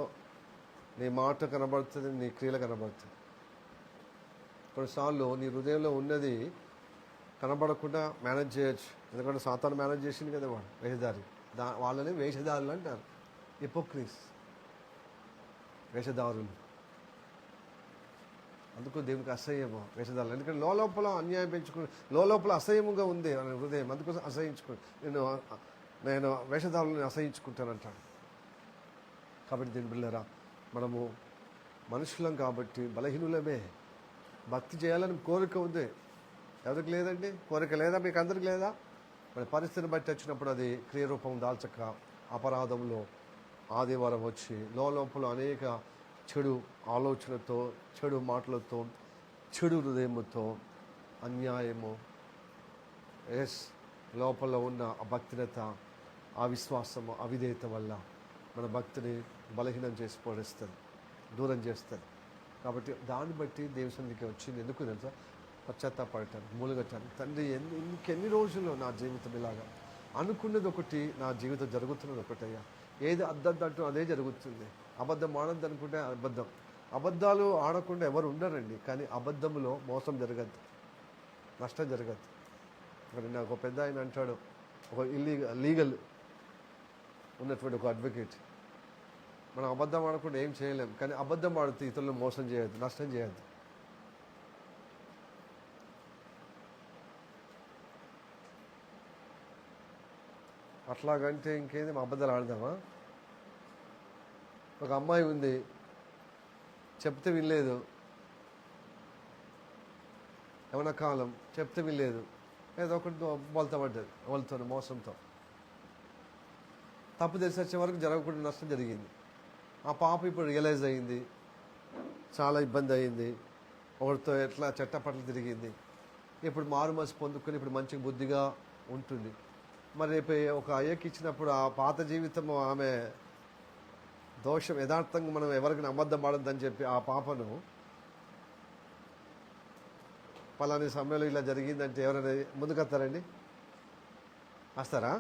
నీ మాట కనబడుతుంది, నీ క్రియలు కనబడుతుంది. కొన్నిసార్లు నీ హృదయంలో ఉన్నది కనబడకుండా మేనేజ్ చేయొచ్చు. ఎందుకంటే సాతాను మేనేజ్ చేసింది కదా వాడు, వేషధారి. వాళ్ళని వేషధారులు అంటారు, హిపోక్రీస్, వేషధారులు. అందుకు దేవునికి అసహ్యము వేషధారులు. ఎందుకంటే లోపల అన్యాయం పెంచుకుని, లోపల అసహ్యముగా ఉంది అని హృదయం, అందుకోసం అసహించుకుని నేను వేషధారులను అసహించుకుంటానంటాడు. కాబట్టి దీని బిళ్ళరా, మనము మనుషులం కాబట్టి బలహీనులమే. భక్తి చేయాలని కోరిక ఉంది, ఎవరికి లేదండి? కోరిక లేదా? మీకు అందరికి లేదా? మరి పరిస్థితిని బట్టి వచ్చినప్పుడు అది క్రియరూపం దాల్చక అపరాధంలో ఆదివారం వచ్చి లోపల అనేక చెడు ఆలోచనతో, చెడు మాటలతో, చెడు హృదయముతో, అన్యాయము, లోపల ఉన్న అభక్తినత, అవిశ్వాసము, అవిధేయత వల్ల మన భక్తిని బలహీనం చేసి పడేస్తుంది, దూరం చేస్తుంది. కాబట్టి దాన్ని బట్టి దేవుని సన్నిధికి వచ్చింది ఎందుకు తెలుసా? పశ్చాత్తాపడటానికి, మూలగటానికి. తండ్రి, ఇంకెన్ని రోజుల్లో నా జీవితం ఇలాగా అనుకున్నది ఒకటి, నా జీవితం జరుగుతున్నది ఒకటయ్యా. ఏది అద్దంటూ అదే జరుగుతుంది. అబద్ధం ఆడద్దు అనుకుంటే అబద్ధం. అబద్ధాలు ఆడకుండా ఎవరు ఉండరండి, కానీ అబద్ధంలో మోసం జరగద్దు, నష్టం జరగద్దు. మరి నాకు ఒక పెద్ద ఆయన అంటాడు, ఒక లీగల్ ఉన్నటువంటి ఒక అడ్వకేట్, మనం అబద్ధం ఆడకుండా ఏం చేయలేం, కానీ అబద్ధం ఆడితే ఇతరులను మోసం చేయొద్దు, నష్టం చేయొద్దు. అట్లాగంటే ఇంకేంది, మా అబద్ధాలు ఆడదామా? ఒక అమ్మాయి ఉంది, చెప్తే వినలేదు, ఏమన్నా కాలం చెప్తే వినలేదు, ఏదో ఒకటి బోల్తా పడ్డది, వాళ్ళతో మోసంతో. తప్పు తెలిసి వచ్చే వరకు జరగకుండా నష్టం జరిగింది. ఆ పాప ఇప్పుడు రియలైజ్ అయ్యింది, చాలా ఇబ్బంది అయింది, ఒకరితో ఎట్లా చట్టపట్లు తిరిగింది. ఇప్పుడు మారు మనసు పొందుకొని ఇప్పుడు మంచి బుద్ధిగా ఉంటుంది. మరి రేపు ఒక అయ్యకి ఇచ్చినప్పుడు ఆ పాత జీవితం, ఆమె దోషం, యథార్థంగా మనం ఎవరికి అబద్ధం ఆడద్దని చెప్పి ఆ పాపను పలాని సమయంలో ఇలా జరిగిందంటే ఎవరైనా ముందుకొస్తారండి? వస్తారా?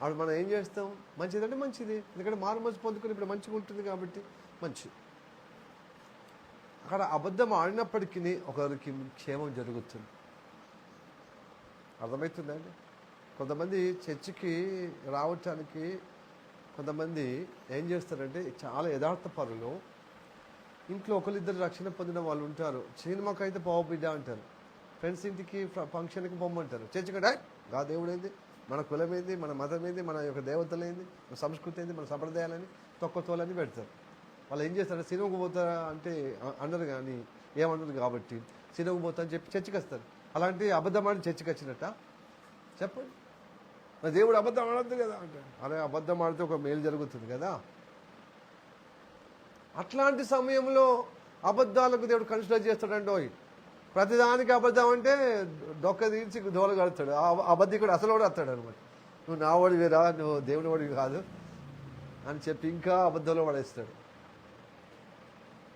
అప్పుడు మనం ఏం చేస్తాం? మంచిదంటే మంచిది, ఎందుకంటే మారు మనసు పొందుకొని ఇప్పుడు మంచిగా ఉంటుంది కాబట్టి మంచిది. అక్కడ అబద్ధం ఆడినప్పటికీ ఒకరికి క్షేమం జరుగుతుంది. అర్థమవుతుందండి? కొంతమంది చర్చికి రావటానికి కొంతమంది ఏం చేస్తారంటే, చాలా యథార్థ పరులు, ఇంట్లో ఒకరిద్దరు రక్షణ పొందిన వాళ్ళు ఉంటారు. సినిమాకి అయితే పోవ బిడ్డ అంటారు, ఫ్రెండ్స్ ఇంటికి ఫంక్షన్కి పొమ్మంటారు, చర్చికి గా దేవుడు ఏంది, మన కులం ఏంది, మన మతం ఏంది, మన యొక్క దేవతలు ఏంది, మన సంస్కృతి ఏంది, మన సంప్రదాయాలని తోలని పెడతారు. వాళ్ళు ఏం చేస్తారు? సినిమాకు పోతారా అంటే అన్నారు, కానీ ఏమన్నారు కాబట్టి సినిమాకు పోతా అని చెప్పి చర్చికి వస్తారు. అలాంటి అబద్ధం ఆడి చర్చికి వచ్చినట్ట చెప్పండి? మరి దేవుడు అబద్ధం ఆడద్దు కదా అంటాడు. అరే, అబద్ధం ఆడితే ఒక మేలు జరుగుతుంది కదా. అట్లాంటి సమయంలో అబద్ధాలకు దేవుడు కన్సిడర్ చేస్తాడండి. ప్రతిదానికి అబద్ధం అంటే డొక్క తీర్చి దోల కడతాడు. అబద్ధికుడు అసలు కూడా వస్తాడు అనమాట. నువ్వు నా వాడివిరా, నువ్వు దేవుని వాడివి కాదు అని చెప్పి ఇంకా అబద్ధంలో పడేస్తాడు.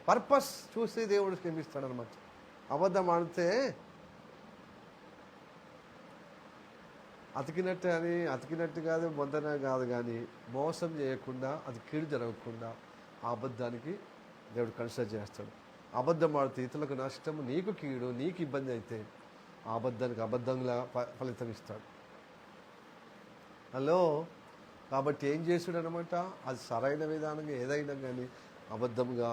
పర్పస్ చూసి దేవుడు క్షమిస్తాడు అనమాట. అబద్ధం ఆడితే అతికినట్టు కాదు, బొంతన కాదు, కానీ మోసం చేయకుండా, అది కీడు జరగకుండా ఆ అబద్ధానికి దేవుడు కన్సిడర్ చేస్తాడు. అబద్ధం ఆడితే ఇతరులకు నష్టము, నీకు కీడు, నీకు ఇబ్బంది అయితే ఆ అబద్ధానికి అబద్ధంగా ఫలితం ఇస్తాడు. హలో, కాబట్టి ఏం చేసాడు అనమాట? అది సరైన విధానంగా ఏదైనా కానీ అబద్ధంగా,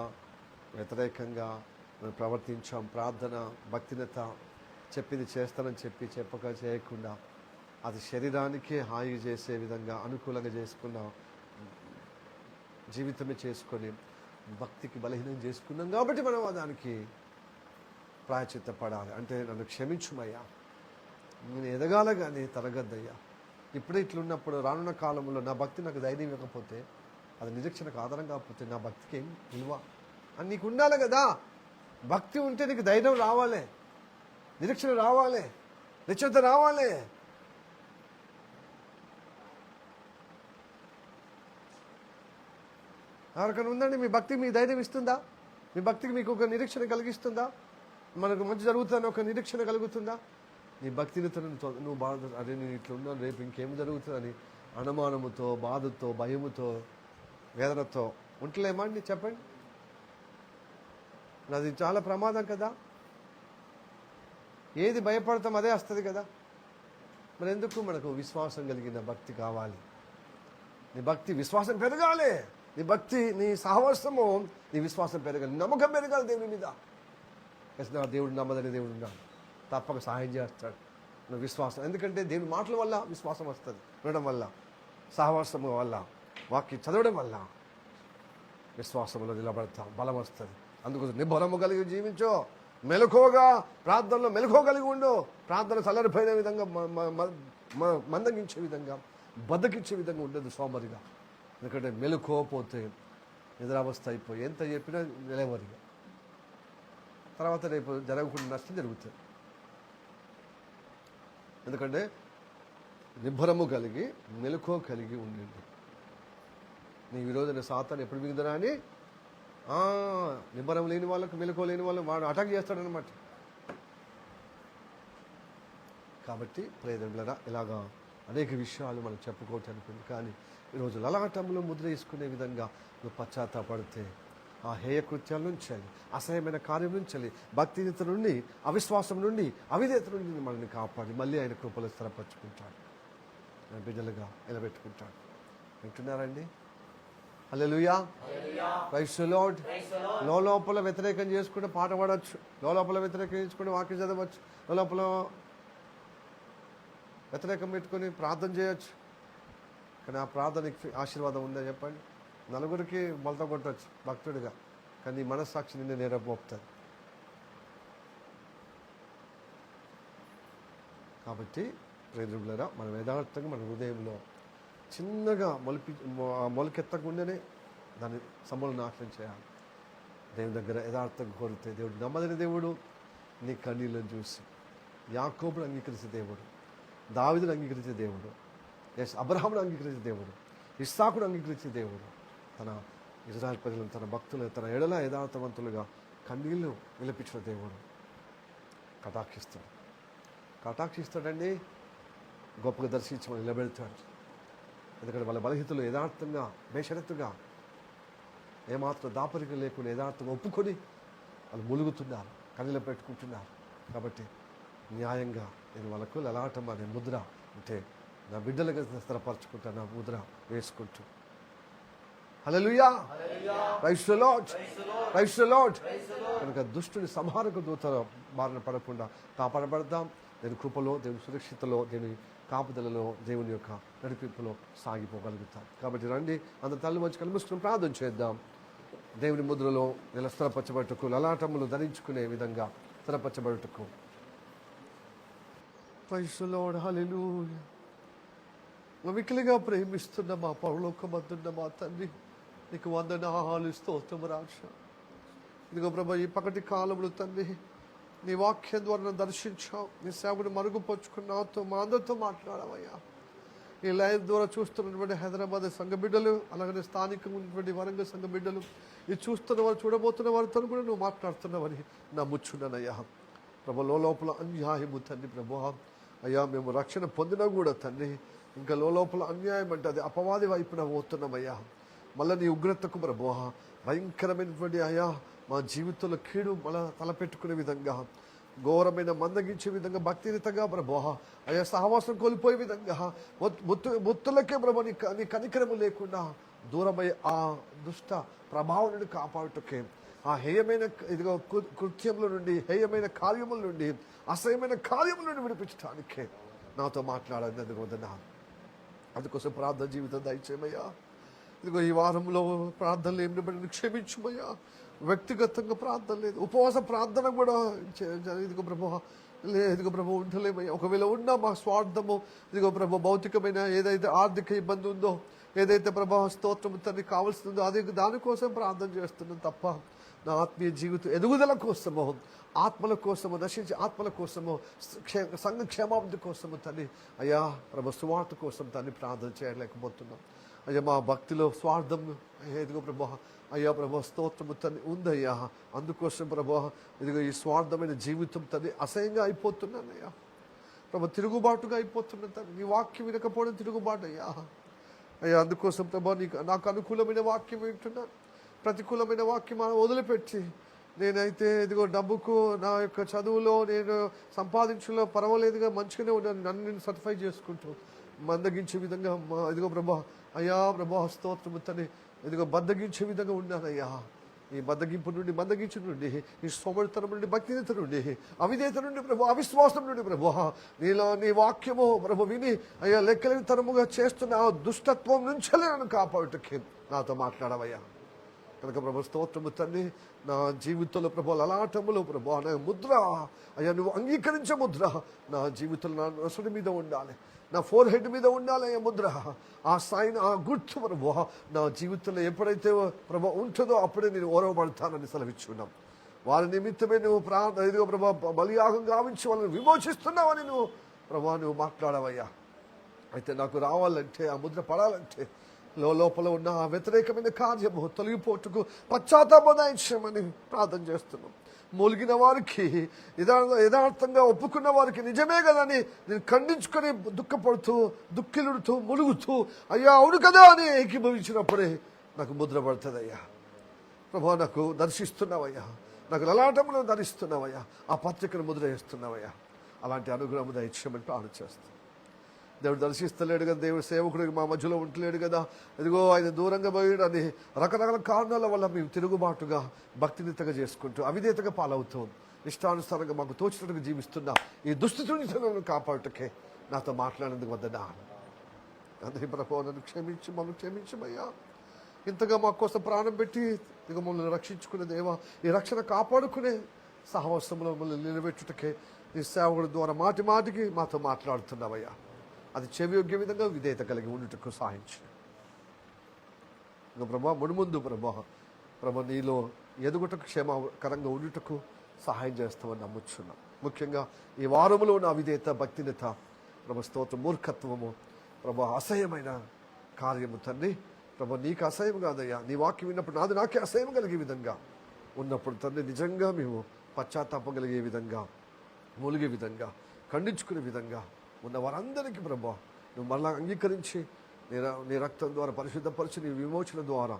వ్యతిరేకంగా మనం ప్రవర్తించాం. ప్రార్థన, భక్తినత, చెప్పింది చేస్తానని చెప్పి చెప్పక చేయకుండా, అది శరీరానికే హాయి చేసే విధంగా అనుకూలంగా చేసుకున్న జీవితమే చేసుకొని భక్తికి బలహీనం చేసుకున్నాం కాబట్టి మనం దానికి ప్రాయచిత్తపడాలి. అంటే నన్ను క్షమించుమయ్యా, నేను ఎదగాల కానీ తరగద్దయ్యా. ఇప్పుడే ఇట్లున్నప్పుడు రానున్న కాలంలో నా భక్తి నాకు ధైర్యం ఇవ్వకపోతే, అది నిరీక్షణకు ఆధారం కాకపోతే నా భక్తికి ఏం విలువ అని నీకు ఉండాలి కదా. భక్తి ఉంటే నీకు ధైర్యం రావాలి, నిరీక్షణ రావాలి, నిశ్చయత రావాలి. ఎవరికైనా ఉందండి మీ భక్తి మీ ధైర్యం ఇస్తుందా? మీ భక్తికి మీకు ఒక నిరీక్షణ కలిగిస్తుందా? మనకు మంచి జరుగుతుందని ఒక నిరీక్షణ కలుగుతుందా? నీ భక్తినితో నువ్వు బాధ, అరే నేను ఇట్లా ఉన్నాను, రేపు ఇంకేం జరుగుతుందని అనుమానముతో, బాధతో, భయముతో, వేదనతో ఉంటలేమండి? చెప్పండి. అది చాలా ప్రమాదం కదా. ఏది భయపడతాం అదే వస్తుంది కదా. మరి ఎందుకు? మనకు విశ్వాసం కలిగిన భక్తి కావాలి. నీ భక్తి విశ్వాసం పెరగాలి. నీ భక్తి, నీ సహవాసము, నీ విశ్వాసం పెరగాలి, నమ్మకం పెరగాలి దేవుని మీద. నా దేవుడు నమ్మదని దేవుడు ఉన్నాడు, తప్పక సహాయం చేస్తాడు. నువ్వు విశ్వాసం, ఎందుకంటే దేవుని మాటల వల్ల విశ్వాసం వస్తుంది, వినడం వల్ల, సహవాసము వల్ల, వాక్యం చదవడం వల్ల విశ్వాసంలో నిలబడతాం, బలం వస్తుంది. అందుకోసం నిబ్బరము కలిగి జీవించో, మెలకువగా ప్రార్థనలో మెలకువగలిగి ఉండు. ప్రార్థన చల్లరిపోయిన విధంగా, మందగించే విధంగా, బద్దకిచ్చే విధంగా ఉండదు సోమరిగా. ఎందుకంటే మెలుకోపోతే నిద్రావస్థ అయిపోయి ఎంత చెప్పినా నిలవరిగా, తర్వాత రేపు జరగకుండా నష్టం జరుగుతుంది. ఎందుకంటే నిబ్బరము కలిగి మెలకువ కలిగి ఉండండి. నీ విరోధన సాతాను ఎప్పుడు మిగుదరా అని నిబ్బరం లేని వాళ్ళకు, మెలకువ లేని వాళ్ళకు వాడు అటాక్ చేస్తాడనమాట. కాబట్టి ప్రేదరులరా, ఇలాగా అనేక విషయాలు మనం చెప్పుకోవచ్చు అనుకుంది. కానీ ఈరోజు లలాటంలో ముద్ర వేసుకునే విధంగా నువ్వు పశ్చాత్తాపడితే ఆ హేయ కృత్యాల నుంచి, అసహ్యమైన కార్యం నుంచి, భక్తిహీనత నుండి, అవిశ్వాసం నుండి, అవిధేయత నుండి మనల్ని కాపాడి మళ్ళీ ఆయన కృపలో స్థిరపరచుకుంటాడు, బిడ్డలుగా నిలబెట్టుకుంటాడు. వింటున్నారండి? హల్లెలూయా, ప్రైజ్ ది లార్డ్. లోపల వ్యతిరేకం చేసుకుంటే పాట పాడవచ్చు, లోపల వ్యతిరేకం చేసుకుంటే వాక్యం చదవచ్చు, లోపల వ్యతిరేకం పెట్టుకొని ప్రార్థన చేయొచ్చు. కానీ ఆ ప్రార్థనకి ఆశీర్వాదం ఉందా చెప్పండి? నలుగురికి మొలత కొట్టవచ్చు భక్తుడిగా, కానీ మనస్సాక్షి నిన్ను నేరపోపుతుంది. కాబట్టి ప్రేరులరా, మన యథార్థంగా మన హృదయంలో చిన్నగా మొలకెత్తకుండానే దాన్ని సమూలం నాశనం చేయాలి. దేవుని దగ్గర యథార్థంగా కోరితే, దేవుడు నమ్మదని దేవుడు నీ కన్నీళ్ళను చూసి యాకోబును అంగీకరించే దేవుడు, దావీదును అంగీకరించే దేవుడు, అబ్రహామును అంగీకరించే దేవుడు, ఇస్సాకును అంగీకరించే దేవుడు తన ఇజ్రాయెల్ ప్రజలను, తన భక్తులను తన ఎడల యథార్థవంతులుగా కన్నీళ్లు నిలిపించిన దేవుడు కటాక్షిస్తాడండి. గొప్పగా దర్శించి మనం నిలబెడతాడు. ఎందుకంటే వాళ్ళ బలహీనతలు యథార్థంగా, బేషరతుగా, ఏమాత్రం దాపరికం లేకుండా యథార్థంగా ఒప్పుకొని వాళ్ళు ములుగుతున్నారు, కన్నీళ్ళు పెట్టుకుంటున్నారు. కాబట్టి న్యాయంగా నేను వాళ్ళకు లలాటం అనే ముద్ర అంటే నా బిడ్డలుగా స్థిరపరచుకుంటా, నా ముద్ర వేసుకుంటూ. Hallelujah, praise the Lord, praise the Lord. కనుక దుష్టుని సంహారక దూతల బారిన పడకుండా కాపాడబడదాం. దేవుని కృపలో, దేవుని సురక్షితలో, దేవుని కాపుదలలో, దేవుని యొక్క నడిపింపులో సాగిపోగలుగుతాం. కాబట్టి రండి, అంత తల్లి మంచి కలుముసుకుని ప్రార్థన చేద్దాం. దేవుని ముద్రలో ఇలా స్థిరపరచబడుటకు, లలాటములు ధరించుకునే విధంగా స్థిరపరచబడుటకు. ప్రైజ్ ది లార్డ్, హల్లెలూయా. మిక్కిలిగా ప్రేమిస్తున్న మా పరలోకమందున్న మా తండ్రి, నీకు వందనాలు, స్తోత్రము రాజా. ఇదిగో ప్రభా, ఈ పగటి కాలంలో తండ్రి నీ వాక్యం ద్వారా నన్ను దర్శించావు, నీ సేవకుని మరుగుపరుచుకున్నావుతో మా అందరితో మాట్లాడవయ్యా. ఈ లైవ్ ద్వారా చూస్తున్నటువంటి హైదరాబాద్ సంఘ బిడ్డలు, అలాగే స్థానికంగా ఉన్నటువంటి వరంగల్ సంఘ బిడ్డలు, ఇది చూస్తున్న వారు, చూడబోతున్న వారితో కూడా నువ్వు మాట్లాడుతున్నావని నమ్ముచున్నానయ్యా. ప్రభా, లోపల అన్యాయము తండ్రి ప్రభా, అయ్యా మేము రక్షణ పొందినా కూడా తండ్రి ఇంకా లోపల అన్యాయం అంటే అది అపవాది వైపున పోతున్నామయ్యా. మళ్ళీ నీ ఉగ్రతకు ప్రభా, భయంకరమైనటువంటి అయ్యా మా జీవితంలో కీడు మళ్ళా తలపెట్టుకునే విధంగా, ఘోరమైన మందగించే విధంగా, భక్తిరతంగా ప్రభా అయ్యా సహవాసం కోల్పోయే విధంగా, ముత్తులకే ప్రభా నీ కనికరము లేకుండా దూరమై ఆ దుష్ట ప్రభావం నుండి కాపాడుటకే, ఆ హేయమైన ఇదిగో కృత్యముల నుండి, హేయమైన కార్యముల నుండి, అసహ్యమైన కార్యముల నుండి విడిపించడానికే నాతో మాట్లాడేందుకు వదనాలు. అందుకోసం ప్రార్థన జీవితం దయచేయమయ్యా. ఇదిగో ఈ వారంలో ప్రార్థనలు ఏమి బట్టి క్షమించమయ్యా. వ్యక్తిగతంగా ప్రార్థన లేదు, ఉపవాస ప్రార్థన కూడా ఇదిగో ప్రభా ఇదిగో ప్రభు ఉండలేమయ్యా. ఒకవేళ ఉన్నా మా స్వార్థము, ఇదిగో ప్రభు భౌతికమైన ఏదైతే ఆర్థిక ఇబ్బంది ఉందో, ఏదైతే ప్రభా స్తోత్రము తండ్రి కావాల్సిందో అది దానికోసం ప్రార్థన చేస్తున్నాం తప్ప నా ఆత్మీయ జీవితం ఎదుగుదల కోసమో, ఆత్మల కోసము, నశించే ఆత్మల కోసము, సంఘ క్షేమాభివృద్ధి కోసము తండ్రి అయ్యా ప్రభు సువార్త కోసం తండ్రి ప్రార్థన చేయలేకపోతున్నాం. అయ్యా మా భక్తిలో స్వార్థం ఇదిగో ప్రభా, అయ్యా ప్రభా స్తోత్రము తండ్రి ఉందయ్యా. అందుకోసం ప్రభా ఇదిగో ఈ స్వార్థమైన జీవితం తండ్రి అసహ్యంగా అయిపోతున్నానయ్యా ప్రభా, తిరుగుబాటుగా అయిపోతున్నా తండ్రి. నీ వాక్యం వినకపోవడం తిరుగుబాటు అయ్యా. అయ్యా అందుకోసం ప్రభా నాకు అనుకూలమైన వాక్యం వింటున్నాను, ప్రతికూలమైన వాక్యం వదిలిపెట్టి నేనైతే ఇదిగో డబ్బుకు నా యొక్క చదువులో నేను సంపాదించలో పర్వాలేదుగా మంచిగానే ఉన్నాను, నన్ను నేను సర్టిఫై చేసుకుంటూ మందగించే విధంగా ఇదిగో ప్రభా అయ్యా ప్రభా స్తోత్రము తండ్రి ఇదిగో బద్దగించే విధంగా ఉన్నానయ్యా. ఈ బద్దగింపు నుండి మందగించు నుండి, ఈ సోమరితనం నుండి, భక్తినేత నుండి, అవిధేత నుండి ప్రభు, అవిశ్వాసం నుండి ప్రభు, నీలో నీ వాక్యము ప్రభు విని అయ్యా లెక్కలేని తరముగా చేస్తున్న ఆ దుష్టత్వం నుంచే నన్ను కాపాడుటకి నాతో మాట్లాడవయ్యా. కనుక ప్రభు స్తోత్రము తండ్రి, నా జీవితంలో ప్రభు లలాటములో ప్రభు నా ముద్ర అయ్యా నువ్వు అంగీకరించే ముద్ర నా జీవితంలో నా నొసటి మీద ఉండాలి, నా ఫోర్ హెడ్ మీద ఉండాలి అయ్యా ముద్ర. ఆ సైన్ ఆ గుర్తు ప్రభు నా జీవితంలో ఎప్పుడైతే ప్రభు ఉంటుందో అప్పుడే నేను ఓరవబడతానని సెలవిచ్చున్నాం. వారి నిమిత్తమే నువ్వు ఇదిగో ప్రభా బలియాగం గావించి వాళ్ళని విమోచిస్తున్నావని నువ్వు ప్రభా నువ్వు మాట్లాడవయ్యా. అయితే నాకు రావాలంటే ఆ ముద్ర పడాలంటే లోపల ఉన్న ఆ వ్యతిరేకమైన కార్యము తొలగిపోటుకు పశ్చాత్తాపదాయించమని ప్రార్థన చేస్తున్నాం. మూలిగిన వారికి యథార్థంగా ఒప్పుకున్న వారికి నిజమే కదని నేను ఖండించుకొని దుఃఖపడుతూ దుఃఖిలుడుతూ ములుగుతూ అయ్యా అవును కదా అని ఏకీభవించినప్పుడే నాకు ముద్ర పడుతుంది అయ్యా. ప్రభా నాకు దర్శిస్తున్నావయ్యా, నాకు లలాటమును ధరిస్తున్నావయ్యా, ఆ పత్రికను ముద్ర వేస్తున్నావయ్యా. అలాంటి అనుగ్రహం దయచేయమని ప్రార్థన చేస్తాను. దేవుడు దర్శిస్తలేడు కదా, దేవుడు సేవకుడికి మా మధ్యలో ఉంటలేడు కదా, ఇదిగో ఆయన దూరంగా పోయాడని రకరకాల కారణాల వల్ల మేము తిరుగుబాటుగా భక్తినితగా చేసుకుంటూ అవిధేతగా పాలవుతూ ఇష్టానుసారంగా మాకు తోచినట్టుగా జీవిస్తున్నా ఈ దుస్థితి నుంచి నన్ను కాపాడుటకే నాతో మాట్లాడేందుకు వద్దనా. అందుకే ప్రభు నన్ను క్షమించి మమ్మల్ని క్షమించమయ్యా. ఇంతగా మా కోసం ప్రాణం పెట్టి ఇక మమ్మల్ని రక్షించుకునే దేవా, ఈ రక్షణ కాపాడుకునే సహవాసంలో మమ్మల్ని నిలబెట్టుటకే ఈ సేవకుడి ద్వారా మాటి మాటికి మాతో మాట్లాడుతున్నావయ్యా. అది చెవియోగ్య విధంగా విధేయత కలిగి ఉండుటకు సహాయించు. ఇంకా ప్రభా మునుముందు ప్రభా నీలో ఎదుగుటకు క్షేమకరంగా ఉండుటకు సహాయం చేస్తామని నమ్ముచున్నాం. ముఖ్యంగా ఈ వారములో ఉన్న అవిధేయత, భక్తినిత ప్రభా స్తోత్రం, మూర్ఖత్వము ప్రభా అసహ్యమైన కార్యము తండ్రి ప్రభా నీకు అసహ్యం కాదయ్యా. నీ వాక్యం విన్నప్పుడు నాది నాకే అసహ్యం కలిగే విధంగా ఉన్నప్పుడు తండ్రి నిజంగా మేము పశ్చాత్తాపం కలిగే విధంగా, మూలిగే విధంగా, ఖండించుకునే విధంగా ఉన్న వారందరికీ ప్రభా నువ్వు మరలా అంగీకరించి నీ రక్తం ద్వారా పరిశుద్ధపరిచి నీ విమోచన ద్వారా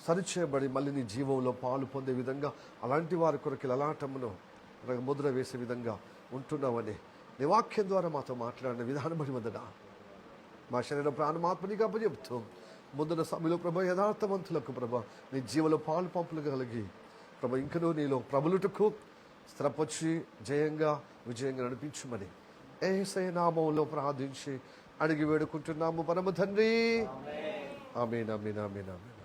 సరిచేయబడి మళ్ళీ నీ జీవంలో పాలు పొందే విధంగా అలాంటి వారి కొరకు లలాటమును ముద్ర వేసే విధంగా ఉంటున్నామని నీ వాక్యం ద్వారా మాతో మాట్లాడిన విధానం బడి వదన మా శరీర ప్రాణమాత్మనిగా అప్పచెప్తూ ముందున్న సమయంలో ప్రభా యథార్థవంతులకు ప్రభా నీ జీవంలో పాలు పంపులు కలిగి ప్రభా ఇంకనూ నీలో ప్రభులుటకు స్థిరపరిచి జయంగా విజయంగా నడిపించమని యేసయ్య నామములో ప్రార్థించి అడిగి వేడుకుంటున్నాము పరమ తండ్రి. ఆమేన్ ఆమేన్ ఆమేన్ ఆమేన్.